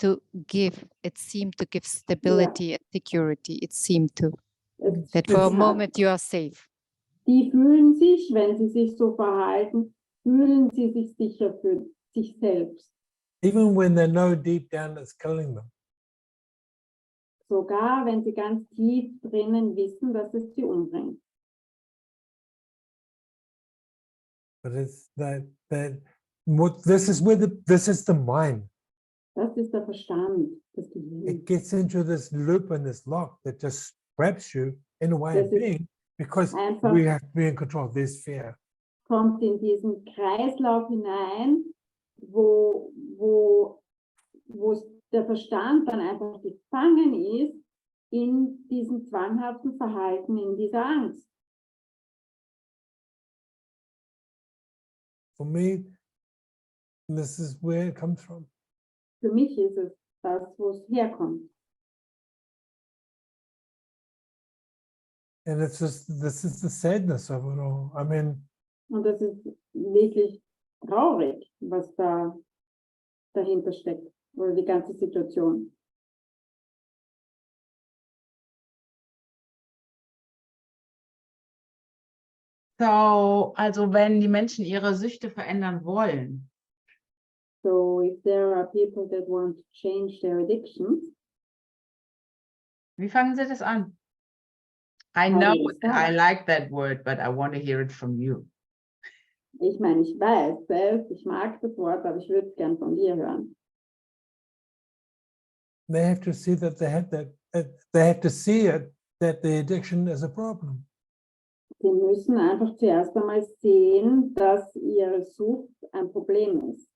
to give stability and security. It seemed to Es, that for a es hat- moment you are safe. Die fühlen sich, wenn sie sich so verhalten, fühlen sie sich sicher für sich selbst. Even when they know deep down it's killing them. Sogar wenn sie ganz tief drinnen wissen, dass es sie umbringt. But it's this is the mind. Das ist der Verstand, das Gehirn. It gets into this loop and this lock that just traps you in a way of Das ist being because einfach- we have to be in control. There's fear. Kommt in diesen Kreislauf hinein, wo der Verstand dann einfach gefangen ist in diesem zwanghaften Verhalten, in dieser Angst. For me, this is where it comes from. Für mich ist es das, wo es herkommt. And it's just, this is the sadness of it all. I mean, Und das ist wirklich traurig, was da dahinter steckt. oder die ganze Situation. So, also wenn die Menschen ihre Süchte verändern wollen, So if there are people that want to change their addictions, wie fangen sie das an? I How know do you I start? like that word, but I want to hear it from you. ich meine, ich weiß selbst, ich mag das Wort, aber ich würde es gern von dir hören. They have to see that they have to see it that the addiction is a problem. Sie müssen einfach zuerst einmal sehen, dass ihre Sucht ein Problem ist.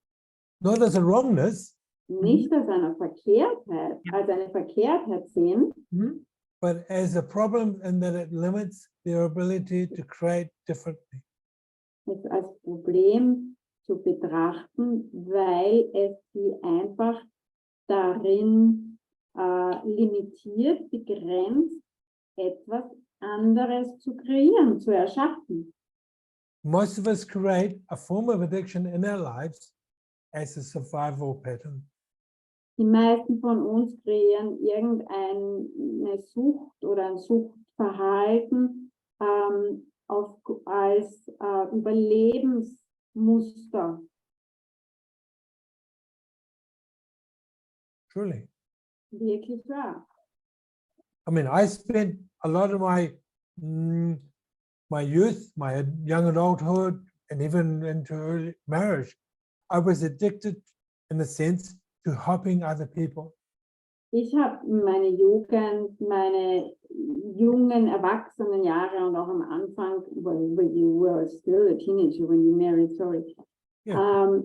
Not as a wrongness, Nicht als eine Verkehrtheit sehen, Mhm. but as a problem in that it limits their ability to create differently. es als Problem zu betrachten, weil es sie einfach darin limitiert, begrenzt, etwas anderes zu kreieren, zu erschaffen. Most of us create a form of addiction in our lives as a survival pattern. Die meisten von uns kreieren irgendeine Sucht oder ein Suchtverhalten als Überlebensmuster. Truly. Wirklich wahr. I mean, I spent a lot of my my youth, my young adulthood, and even into early marriage, I was addicted in a sense to helping other people. Ich habe meine Jugend, meine jungen Erwachsenenjahre und auch am Anfang, when you were still a teenager when you married, sorry. Yeah.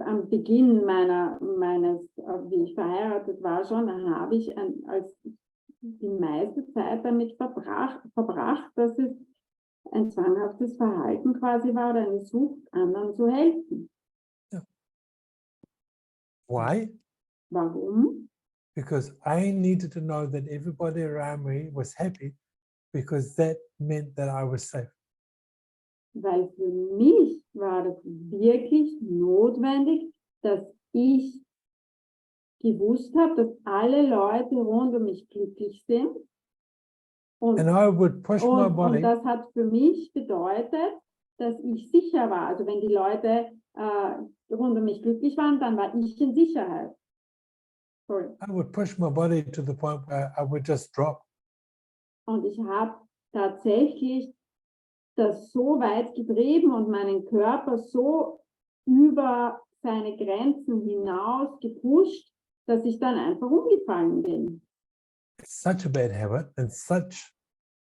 Am Beginn meines, wie ich verheiratet war schon, habe ich als die meiste Zeit damit verbracht, dass es ein zwanghaftes Verhalten quasi war oder eine Sucht, anderen zu helfen. Why? Warum? Because I needed to know that everybody around me was happy, because that meant that I was safe. Weil für mich war das wirklich notwendig, dass ich gewusst habe, dass alle Leute rund um mich glücklich sind. Und, And I would push my und body. das hat für mich bedeutet, dass ich sicher war. Also wenn die Leute rund um mich glücklich waren, dann war ich in Sicherheit. Sorry. I would push my body to the point where I would just drop. Und ich habe tatsächlich das so weit getrieben und meinen Körper so über seine Grenzen hinaus gepusht, dass ich dann einfach umgefallen bin. It's such a bad habit and such,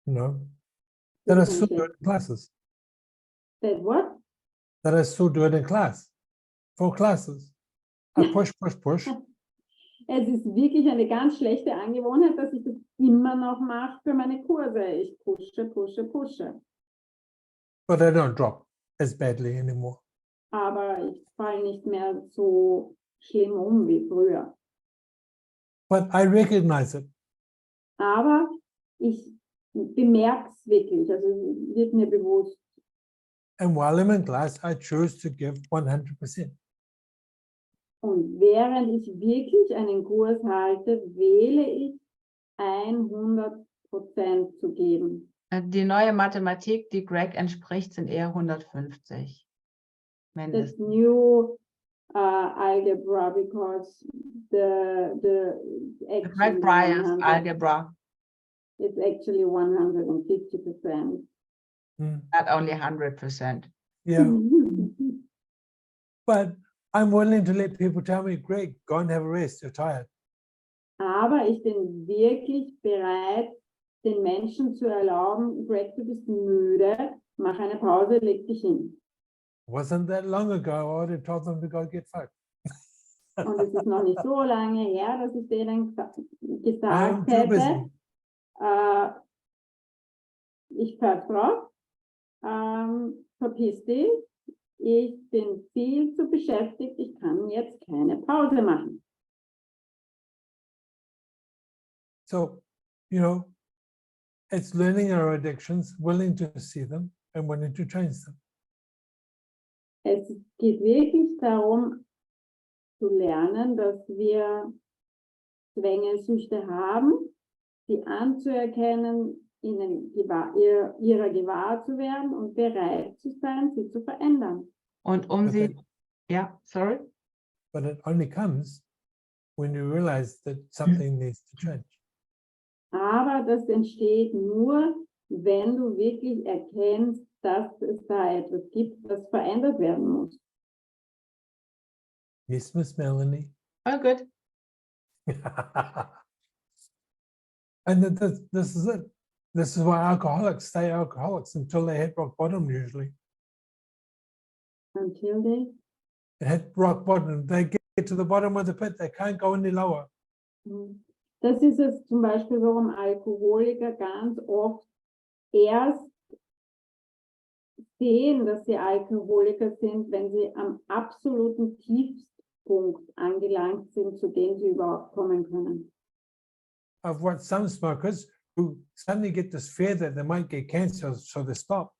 that I still do it in classes. That what? That I still do it in class. 4 classes. I push. Es ist wirklich eine ganz schlechte Angewohnheit, dass ich das immer noch mache für meine Kurse. Ich pushe. But I don't drop as badly anymore. Aber ich falle nicht mehr so schlimm um wie früher. But I recognize it. Aber ich bemerke es wirklich, also wird mir bewusst. And while I'm in class, I choose to give 100%. Und während ich wirklich einen Kurs halte, wähle ich 100% zu geben. Die neue Mathematik, die Greg entspricht, sind eher 150. That's Mindestens. new algebra because the Greg Bryers 100 algebra, is actually 150%. not only 100%. Yeah. But I'm willing to let people tell me, Greg, go and have a rest, you're tired. Aber ich bin wirklich bereit, den Menschen zu erlauben, Greg, du bist müde, mach eine Pause, leg dich hin. Wasn't that long ago, I would have told them to go get fucked. Und es ist noch nicht so lange her, dass ich denen I'm gesagt too busy. hätte, ich pfeife drauf, verpiss dich, ich bin viel zu beschäftigt, ich kann jetzt keine Pause machen. So, it's learning our addictions, willing to see them and willing to change them. Es geht wirklich darum, zu lernen, dass wir Zwänge, Süchte haben, sie anzuerkennen, ihrer gewahr zu werden und bereit zu sein, sie zu verändern. Und But sie, ja, sorry. but it only comes when you realize that something needs to change. Aber das entsteht nur, wenn du wirklich erkennst, dass es da etwas gibt, das verändert werden muss. Yes, Miss Melanie. Oh, good. And this is it. This is why alcoholics stay alcoholics until they hit rock bottom usually. Until they They hit rock bottom. They get to the bottom of the pit. They can't go any lower. Das ist es zum Beispiel, warum Alkoholiker ganz oft erst sehen, dass sie Alkoholiker sind, wenn sie am absoluten Tiefpunkt angelangt sind, zu dem sie überhaupt kommen können. I've watched some smokers who suddenly get this fear that they might get cancer, so they stop.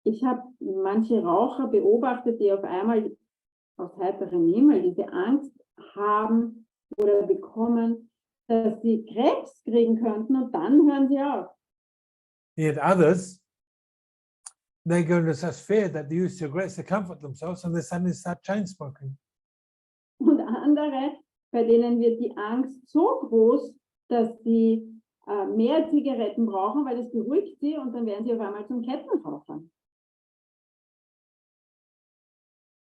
Ich habe manche Raucher beobachtet, die auf einmal aus heiterem Himmel diese Angst haben oder bekommen, dass sie Krebs kriegen könnten und dann hören sie auf. Yet others, they go into such fear that they use cigarettes to comfort themselves and they suddenly start chain smoking. Und andere, bei denen wird die Angst so groß, dass sie mehr Zigaretten brauchen, weil es beruhigt sie und dann werden sie auf einmal zum Kettenraucher.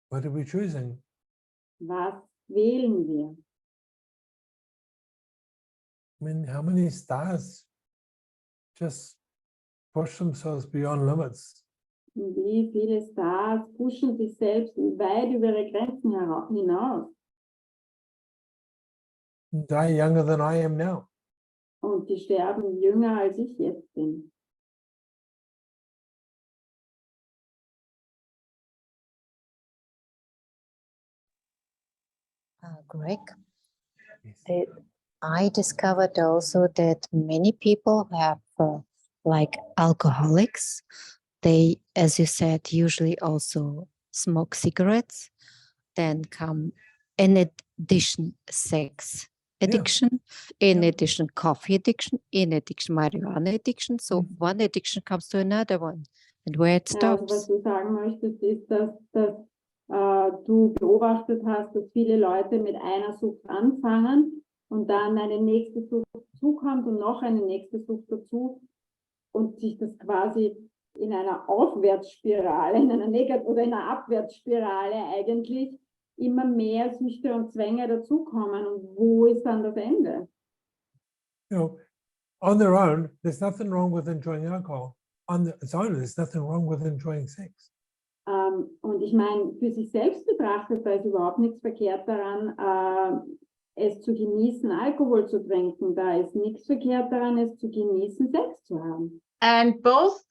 What are we choosing? Was wählen wir? I mean, how many stars just push themselves beyond limits? Wie viele Stars pushen sich selbst weit über ihre Grenzen hinaus Die younger than I am now. und die sterben jünger, als ich jetzt bin. Greg, Yes. I discovered also that many people have, like alcoholics, they, as you said, usually also smoke cigarettes, then come in addition sex addiction, in addition coffee addiction, in addition marijuana addiction. So one addiction comes to another one, and where it Ja, also was stops. du sagen möchtest, ist, dass du beobachtet hast, dass viele Leute mit einer Sucht anfangen und dann eine nächste Sucht dazukommt und noch eine nächste Sucht dazu und sich das quasi in einer Aufwärtsspirale, in einer oder in einer Abwärtsspirale eigentlich immer mehr Süchte und Zwänge dazukommen. Und wo ist dann das Ende? You know, on their own, there's nothing wrong with enjoying alcohol. On its own, there's nothing wrong with enjoying sex. Und ich meine, für sich selbst betrachtet, da ist überhaupt nichts verkehrt daran, es zu genießen, Alkohol zu trinken. Da ist nichts verkehrt daran, es zu genießen, Sex zu haben. And both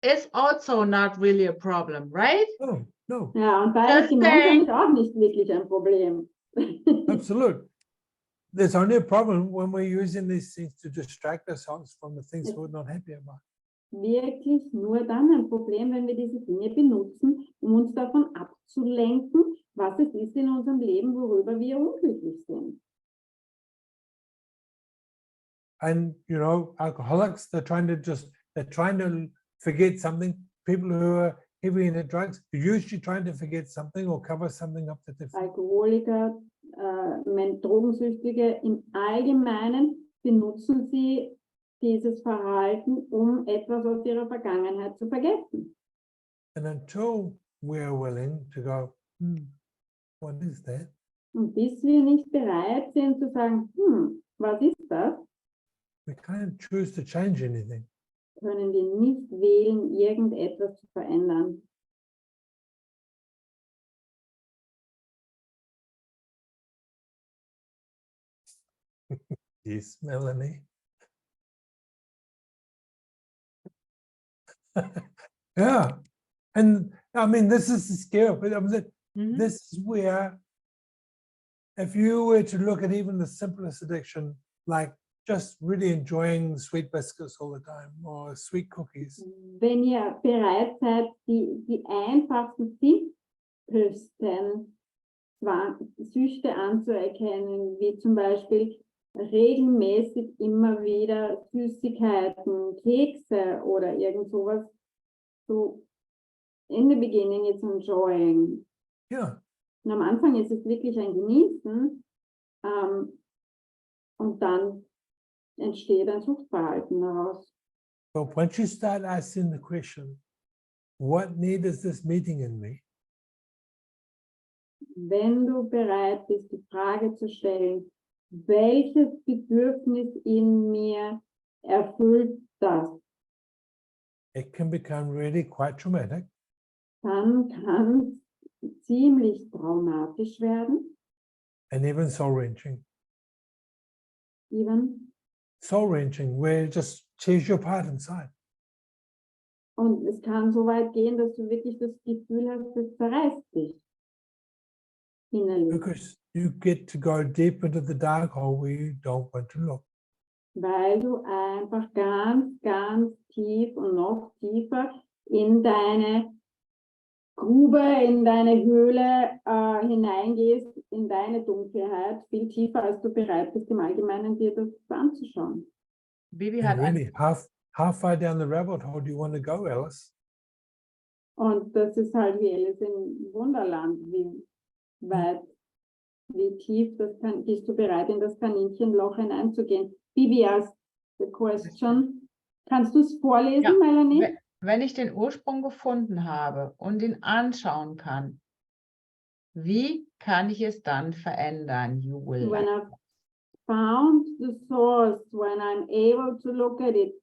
is also not really a problem, right? Oh, no, Ja, und beides Just gemeinsam saying. ist auch nicht wirklich ein Problem. absolute. There's only a problem when we're using these things to distract ourselves from the things we're not happy about. Wirklich nur dann ein Problem, wenn wir diese Dinge benutzen, um uns davon abzulenken, was es ist in unserem Leben, worüber wir unglücklich sind. And you know, alcoholics, they're trying to forget something. People who are heavy into drugs are usually trying to forget something or cover something up that they feel. Alkoholiker, Drogensüchtige im Allgemeinen benutzen sie dieses Verhalten, um etwas aus ihrer Vergangenheit zu vergessen. And until we're willing to go, what is that? Und bis wir nicht bereit sind zu sagen, was ist das, We can't choose to change anything. können wir nicht wählen, irgendetwas zu verändern. Yes, Melanie. Yeah, and I mean, this is the scale, but I mean, this is where, if you were to look at even the simplest addiction, like just really enjoying sweet biscuits all the time or sweet cookies, Wenn ihr bereit seid, die einfachsten, simpelsten Süchte anzuerkennen, wie zum Beispiel regelmäßig immer wieder Süßigkeiten, Kekse oder irgend sowas. So, in the beginning it's enjoying. Yeah. Und am Anfang ist es wirklich ein Genießen und dann entsteht ein Suchtverhalten daraus. But once you start asking the question, what need is this meeting in me? Wenn du bereit bist, die Frage zu stellen, welches Bedürfnis in mir erfüllt das, It can become really quite traumatic. dann kann es ziemlich traumatisch werden. And even soul-wrenching. Even. Soul-wrenching, where it just tears you apart inside. Und es kann so weit gehen, dass du wirklich das Gefühl hast, es zerreißt dich innerlich. Because you get to go deep into the dark hole where you don't want to look. Weil du einfach ganz, ganz tief und noch tiefer in deine Grube, in deine Höhle hineingehst, in deine Dunkelheit, viel tiefer, als du bereit bist, im Allgemeinen dir das anzuschauen. Bibi And hat ein, really, how far down the rabbit hole do you want to go, Alice? Und das ist halt wie Alice im Wunderland, wie weit, wie tief bist du bereit, in das Kaninchenloch hineinzugehen. Bibi, asked the question. Kannst du es vorlesen, Ja, Melanie? wenn ich den Ursprung gefunden habe und ihn anschauen kann, wie kann ich es dann verändern? You will When like. I've found the source, when I'm able to look at it,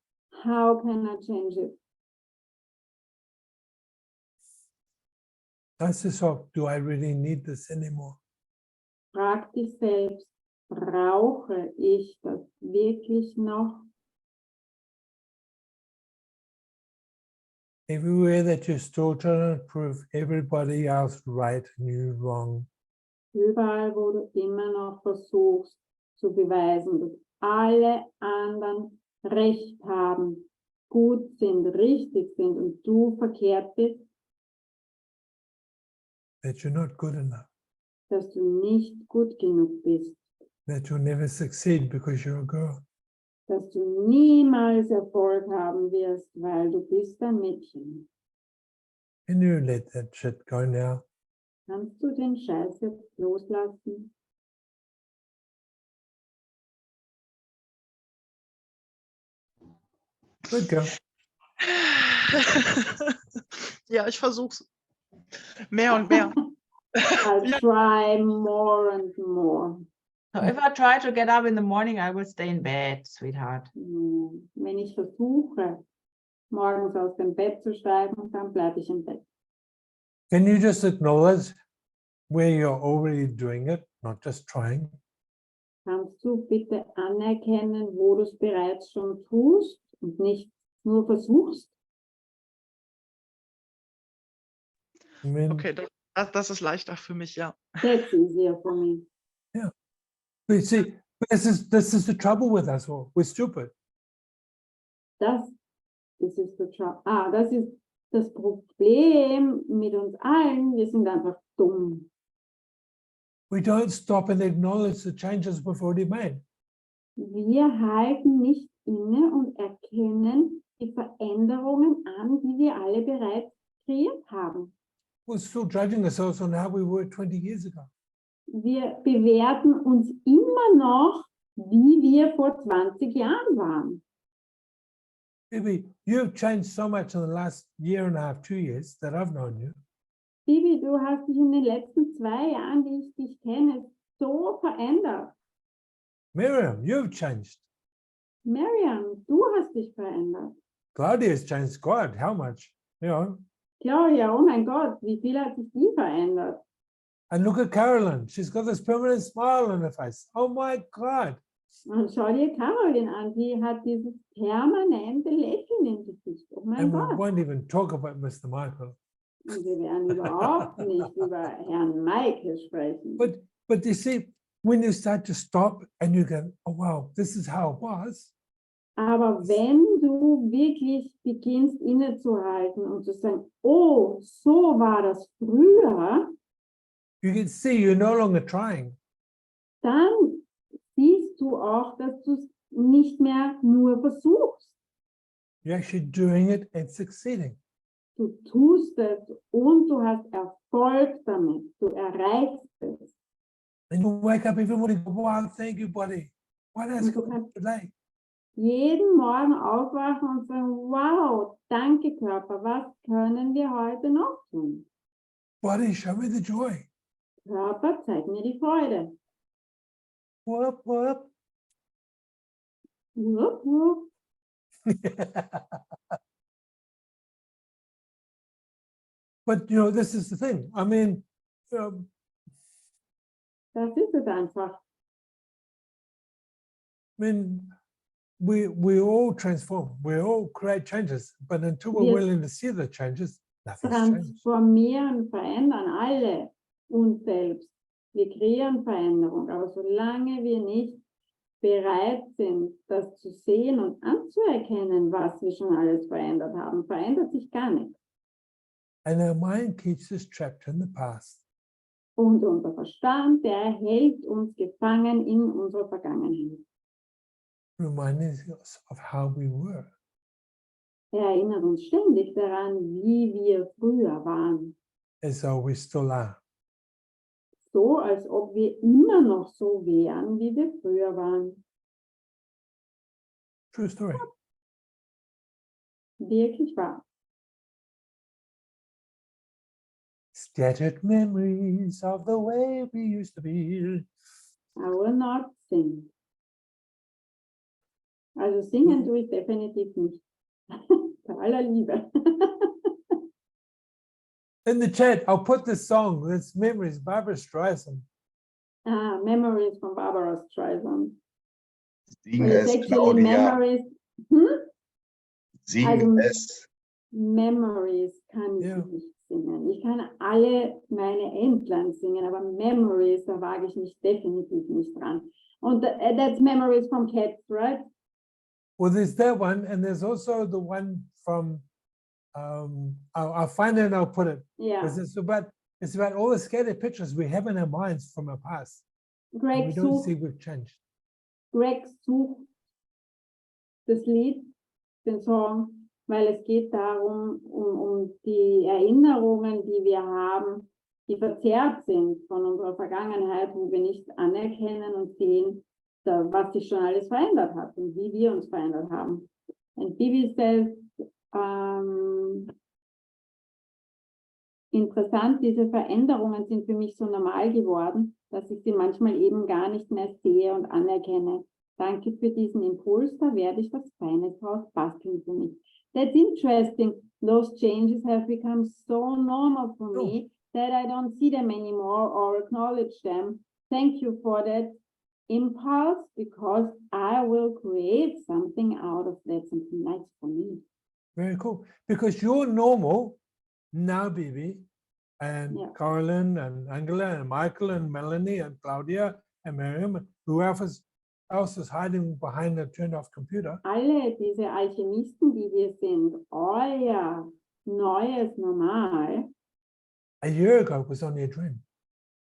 how can I change it? Ask yourself, do I really need this anymore? Frag dich selbst, brauche ich das wirklich noch? Everywhere that you're still trying to prove everybody else right and you wrong, Überall, wo du immer noch versuchst zu beweisen, dass alle anderen Recht haben, gut sind, richtig sind und du verkehrt bist, that you're not good enough, dass du nicht gut genug bist, that you'll never succeed because you're a girl. dass du niemals Erfolg haben wirst, weil du bist ein Mädchen. Can you let that shit go now? Kannst du den Scheiß jetzt loslassen? Good girl. Ja, ich versuch's. Mehr und mehr. I'll try more and more. So if I try to get up in the morning, I will stay in bed, sweetheart. Wenn ich versuche, morgens aus dem Bett zu steigen, dann bleibe ich im Bett. Can you just acknowledge where you're already doing it, not just trying? Kannst du bitte anerkennen, wo du es bereits schon tust und nicht nur versuchst? I mean, Okay, das ist leichter für mich, ja. That's easier for me. but you see, this is the trouble with us all. We're stupid. Das ist das Problem mit uns allen. Wir sind einfach dumm. We don't stop and acknowledge the changes we've already made. Wir halten nicht inne und erkennen die Veränderungen an, die wir alle bereits kreiert haben. We're still judging ourselves on how we were 20 years ago. Wir bewerten uns immer noch, wie wir vor 20 Jahren waren. Maybe you've changed so much in the last year and a half, 2 years that I've known you. Bibi, du hast dich in den letzten 2 Jahren, die ich dich kenne, so verändert. Miriam, you've changed. Mariam, du hast dich verändert. Claudia's changed. God, how much? You know. Claudia, oh mein Gott, wie viel hat sich die verändert? And look at Carolyn. She's got this permanent smile on her face. Oh my God. Und schau dir Caroline an, die hat dieses permanente Lächeln im Gesicht. Oh mein And we Gott. won't even talk about Mr. Michael. Und wir werden überhaupt nicht über Herrn Michael sprechen. But you see, when you start to stop and you go, oh wow, this is how it was. Aber wenn du wirklich beginnst innezuhalten und zu sagen, oh, so war das früher, you can see you're no longer trying. dann siehst du auch, dass du es nicht mehr nur versuchst. You're actually doing it and succeeding. Du tust es und du hast Erfolg damit. Du erreichst es. And you wake up every morning, wow, thank you, buddy. What else Und du could I do kannst today? jeden Morgen aufwachen und sagen, wow, danke Körper, was können wir heute noch tun? Buddy, show me the joy. Körper, zeig mir die Freude. Whoop, whoop. Wupp, wupp. But you know, this is the thing. I mean, Das ist es einfach. we all transform, we all create changes, but until we're Wir- willing to see the changes, nothing's changed. Transformieren, verändern alle uns selbst. Wir kreieren Veränderung, aber solange wir nicht bereit sind, das zu sehen und anzuerkennen, was wir schon alles verändert haben, verändert sich gar nichts. And our mind keeps us trapped in the past. Und unser Verstand, der hält uns gefangen in unserer Vergangenheit. Reminding us of how we were. Er erinnert uns ständig daran, wie wir früher waren. As though we still are. So, als ob wir immer noch so wären, wie wir früher waren. True story. Wirklich wahr. Scattered memories of the way we used to be. I will not sing. Also singen tue ich definitiv nicht. Bei aller Liebe. In the chat, I'll put this song, this memories, Barbara Streisand. Memories from Barbara Streisand. Sing Well, it's es, actually Claudia. memories. Sing Also- es. Memories kann ich Ja. nicht singen. Ich kann alle meine Entlein singen, aber Memories, da wage ich mich definitiv nicht dran. Und that's Memories from Cats, right? Well, there's that one, and there's also the one from, I'll find it and I'll put it, Ja. because it's about all the scattered pictures we have in our minds from our past. And we Greg don't sucht see we've changed. das Lied, den Song, weil es geht darum, um die Erinnerungen, die wir haben, die verzerrt sind von unserer Vergangenheit, wo wir nicht anerkennen und sehen, was sich schon alles verändert hat und wie wir uns verändert haben. Und Bibi says, interessant, diese Veränderungen sind für mich so normal geworden, dass ich sie manchmal eben gar nicht mehr sehe und anerkenne. Danke für diesen Impuls, da werde ich was Feines draus basteln für mich. That's interesting. Those changes have become so normal for me that I don't see them anymore or acknowledge them. Thank you for that impulse, because I will create something out of that, something nice for me. Very cool. Because you're normal now, Bibi, and Yeah. Carolyn and Angela and Michael and Melanie and Claudia and Miriam, and whoever else is hiding behind a turned off computer. Alle diese Alchemisten, die wir sind, euer neues Normal A year ago was only a dream.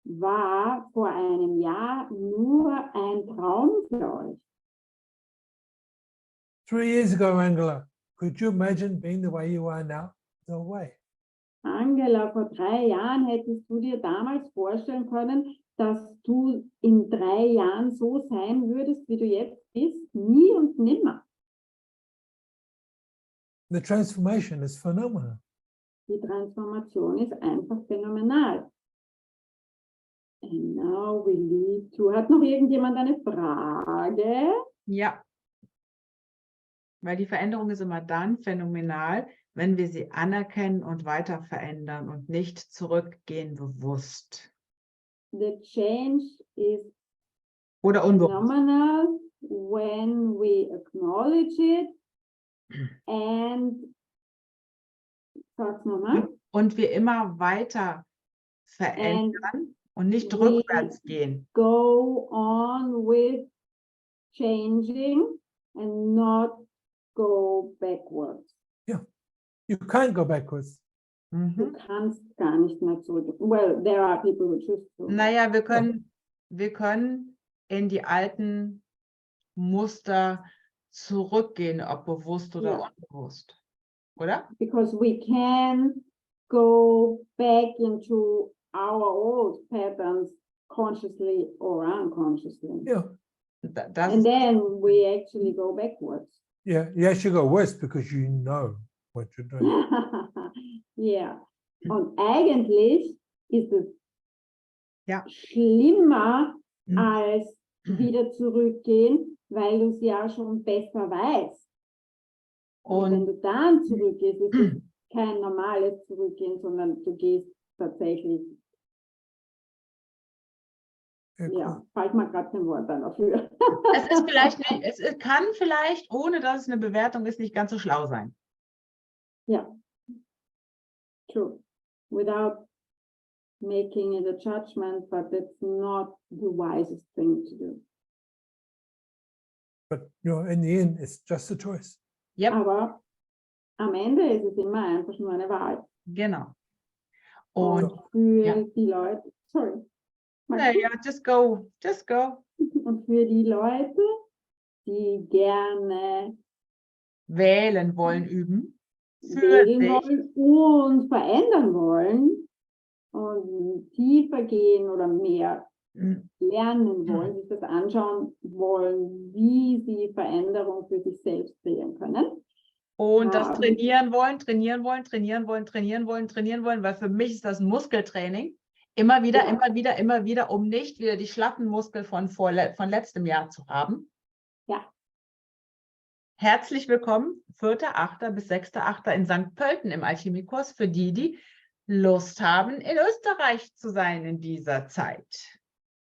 war vor einem Jahr nur ein Traum für euch. 3 years ago, Angela, could you imagine being the way you are now? No way. Angela, vor 3 Jahren hättest du dir damals vorstellen können, dass du in 3 Jahren so sein würdest, wie du jetzt bist? Nie und nimmer. The transformation is phenomenal. Die Transformation ist einfach phänomenal. And now we lead to. Hat noch irgendjemand eine Frage? Ja. Weil die Veränderung ist immer dann phänomenal, wenn wir sie anerkennen und weiter verändern und nicht zurückgehen bewusst The change is oder unbewusst. phenomenal when we acknowledge it and sag's nochmal. Und wir immer weiter verändern und nicht we- rückwärts gehen. Go on with changing and not go backwards. You can't go backwards. Du kannst gar nicht mehr zurück. Well, there are people who choose to. Naja, wir können in die alten Muster zurückgehen, ob bewusst oder Ja. unbewusst. Oder? Because we can go back into our old patterns consciously or unconsciously. Yeah, Das And ist, then we actually go backwards. yeah. You actually go worse because you know what you're doing. Ja. Und eigentlich ist es Ja. schlimmer Mhm. als wieder zurückgehen, weil du es ja schon besser weißt. Und wenn Und du dann zurückgehst, ist es kein normales Zurückgehen, sondern du gehst tatsächlich, Yeah, ja, cool. fällt mir gerade kein Wort an dafür. es ist vielleicht nicht, es kann vielleicht, ohne dass es eine Bewertung ist, nicht ganz so schlau sein. Ja, true. Without making it a judgment, but it's not the wisest thing to do. But in the end, it's just a choice. Yep, Aber am Ende ist es immer einfach nur eine Wahl. genau. Und Und für ja. die Leute, sorry. Magst du? naja, just go, just go. Und für die Leute, die gerne Wählen wollen, üben. Für wählen sich. wollen und verändern wollen und tiefer gehen oder mehr lernen wollen, sich das anschauen wollen, wie sie Veränderung für sich selbst kreieren können. Und das haben. trainieren wollen, weil für mich ist das ein Muskeltraining. Immer wieder, Ja. immer wieder, um nicht wieder die schlappen Muskeln von letztem Jahr zu haben. Ja. Herzlich willkommen, 4.8. bis 6.8. in St. Pölten im Alchemiekurs für die, die Lust haben, in Österreich zu sein in dieser Zeit.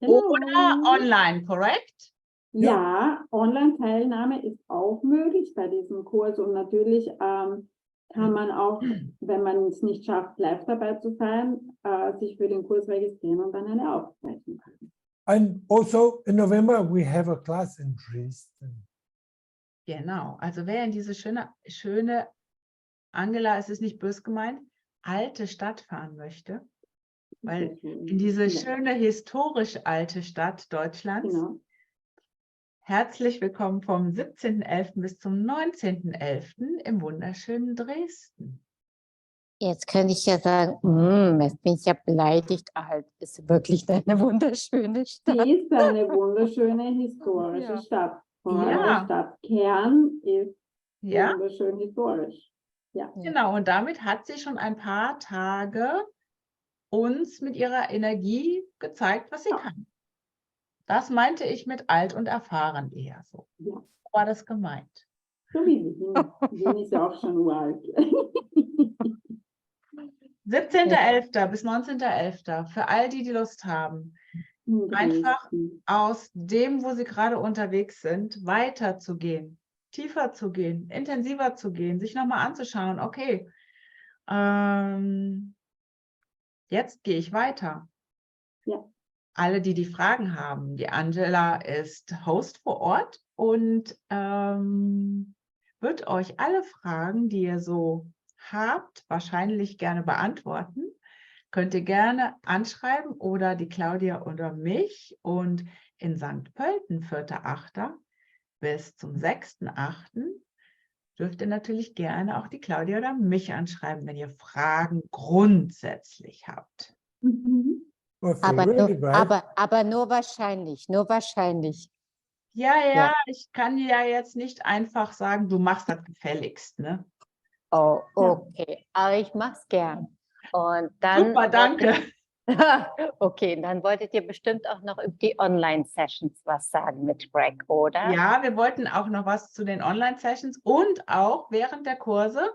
Genau. Oder online, korrekt? Ja, Online-Teilnahme ist auch möglich bei diesem Kurs und natürlich kann man auch, wenn man es nicht schafft, live dabei zu sein, sich für den Kurs registrieren und dann eine Aufzeichnung machen. And also in November, we have a class in Dresden. Genau, also wer in diese schöne, Angela, es ist nicht bös gemeint, alte Stadt fahren möchte, weil in diese schöne, historisch alte Stadt Deutschlands, Genau. herzlich willkommen vom 17.11. bis zum 19.11. im wunderschönen Dresden. Jetzt könnte ich ja sagen, jetzt bin ich ja beleidigt. Alt ist wirklich eine wunderschöne Stadt. Sie ist eine wunderschöne historische Ja. Stadt. Vor allem Ja. der Stadtkern ist Ja, wunderschön historisch. Ja. genau. Und damit hat sie schon ein paar Tage uns mit ihrer Energie gezeigt, was sie Ja. kann. Das meinte ich mit alt und erfahren eher so. Ja. So war das gemeint. So wie Wien. Wien ist ja auch schon uralt. 17.11. bis 19.11. für all die, die Lust haben, einfach aus dem, wo sie gerade unterwegs sind, weiterzugehen, tiefer zu gehen, intensiver zu gehen, sich nochmal anzuschauen, okay, jetzt gehe ich weiter. Ja. Alle, die die Fragen haben, die Angela ist Host vor Ort und wird euch alle Fragen, die ihr so habt, wahrscheinlich gerne beantworten. Könnt ihr gerne anschreiben oder die Claudia oder mich. Und in St. Pölten, 4.8. bis zum 6.8. dürft ihr natürlich gerne auch die Claudia oder mich anschreiben, wenn ihr Fragen grundsätzlich habt. Mhm. Well, if you're really brave, Aber nur wahrscheinlich, nur wahrscheinlich. Ja, ich kann dir ja jetzt nicht einfach sagen, du machst das gefälligst, ne? Oh, okay. Aber ich mache es gern. Und dann Super, danke. Okay, dann wolltet ihr bestimmt auch noch über die Online-Sessions was sagen mit Greg, oder? Ja, wir wollten auch noch was zu den Online-Sessions und auch während der Kurse,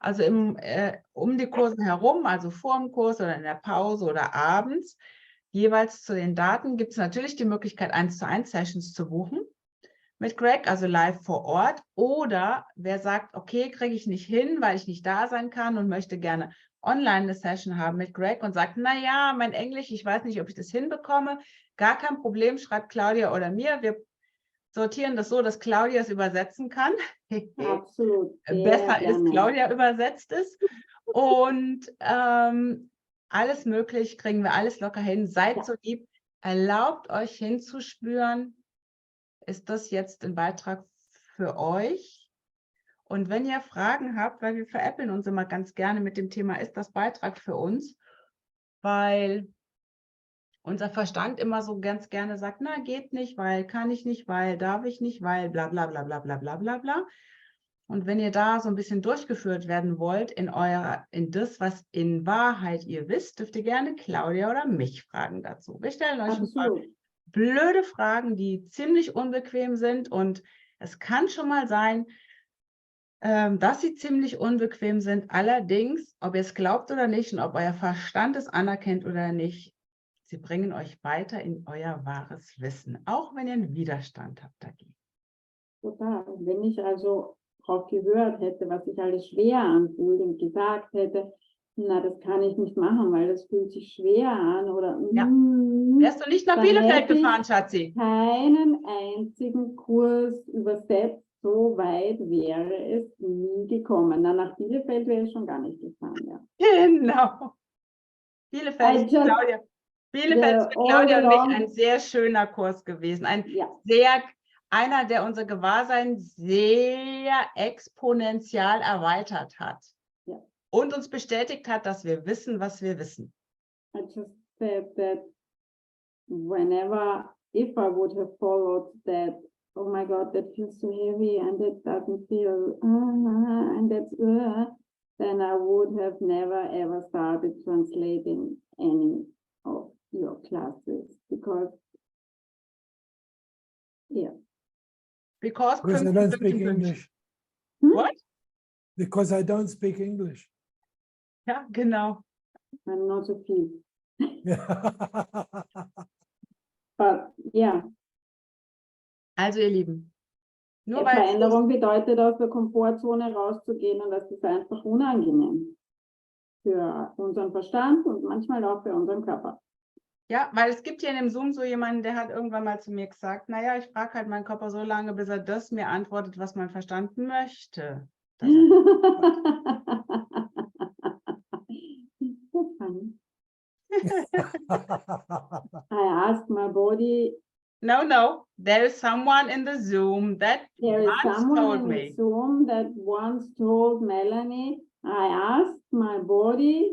also um die Kurse herum, also vor dem Kurs oder in der Pause oder abends, jeweils zu den Daten gibt es natürlich die Möglichkeit, 1:1 Sessions zu buchen mit Greg, also live vor Ort. Oder wer sagt, okay, kriege ich nicht hin, weil ich nicht da sein kann und möchte gerne online eine Session haben mit Greg und sagt, naja, mein Englisch, ich weiß nicht, ob ich das hinbekomme. Gar kein Problem, schreibt Claudia oder mir. Wir sortieren das so, dass Claudia es übersetzen kann. Absolut. Besser ist, gerne. Claudia übersetzt es. Und alles möglich, kriegen wir alles locker hin. Seid Ja. so lieb, erlaubt euch hinzuspüren, ist das jetzt ein Beitrag für euch? Und wenn ihr Fragen habt, weil wir veräppeln uns immer ganz gerne mit dem Thema, ist das Beitrag für uns? Weil unser Verstand immer so ganz gerne sagt, na, geht nicht, weil, kann ich nicht, weil, darf ich nicht, weil, bla bla bla bla bla bla bla bla. Und wenn ihr da so ein bisschen durchgeführt werden wollt in das, was in Wahrheit ihr wisst, dürft ihr gerne Claudia oder mich fragen dazu. Wir stellen euch ein paar Absolut. blöde Fragen, die ziemlich unbequem sind. Und es kann schon mal sein, dass sie ziemlich unbequem sind. Allerdings, ob ihr es glaubt oder nicht und ob euer Verstand es anerkennt oder nicht, sie bringen euch weiter in euer wahres Wissen, auch wenn ihr einen Widerstand habt dagegen. Total. Wenn ich also drauf gehört hätte, was sich alles schwer anfühlt und gesagt hätte, na, das kann ich nicht machen, weil das fühlt sich schwer an oder Ja. Wärst du nicht nach dann Bielefeld hätte ich gefahren, Schatzi? keinen einzigen Kurs übersetzt, so weit wäre es nie gekommen. Na, nach Bielefeld wäre ich schon gar nicht gefahren, ja. Genau. Bielefeld I ist für just- Claudia, Bielefeld ist für all Claudia und mich along- ein sehr schöner Kurs gewesen. Ja, Einer, der unser Gewahrsein sehr exponentiell erweitert hat. Ja. Und uns bestätigt hat, dass wir wissen, was wir wissen. I just said that whenever, if I would have followed that, oh my God, that feels so heavy and that doesn't feel, and that's, then I would have never ever started translating any of your classes because, yeah. Because Because I don't speak English. What? Because I don't speak English. Ja, genau. I'm not a few, Yeah. but yeah. Also ihr Lieben, nur weil Veränderung bedeutet, aus der Komfortzone rauszugehen und das ist einfach unangenehm für unseren Verstand und manchmal auch für unseren Körper. ja, weil es gibt hier in dem Zoom so jemanden, der hat irgendwann mal zu mir gesagt, naja, ich frage halt meinen Körper so lange, bis er das mir antwortet, was mein Verstand möchte. Das So funny. I asked my body, No, there is someone in the Zoom that there is once someone told in me. the Zoom that once told Melanie, I asked my body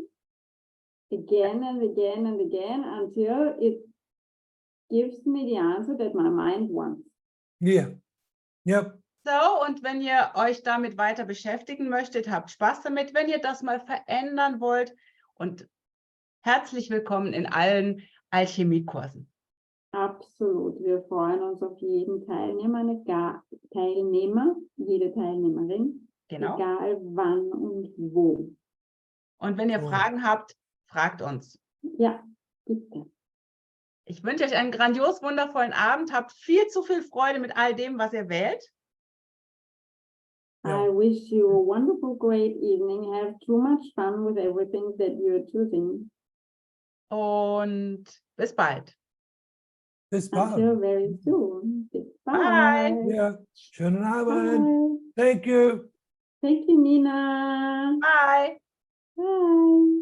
again and again and again until it gives me the answer that my mind wants. Yeah. Yep. So, und wenn ihr euch damit weiter beschäftigen möchtet, habt Spaß damit, wenn ihr das mal verändern wollt und herzlich willkommen in allen Alchemiekursen. Absolut. Wir freuen uns auf jeden Teilnehmer, jede Teilnehmerin, Genau. egal wann und wo. Und wenn ihr Cool. Fragen habt, fragt uns. Ja, bitte. Ich wünsche euch einen grandios wundervollen Abend. Habt viel zu viel Freude mit all dem, was ihr wählt. I wish you a wonderful, great evening. Have too much fun with everything that you're choosing. Und bis bald. Bis Until bald. very soon. Bye. Bye. Yeah. Schönen Abend. Bye. Thank you. Thank you, Nina. Bye. Bye.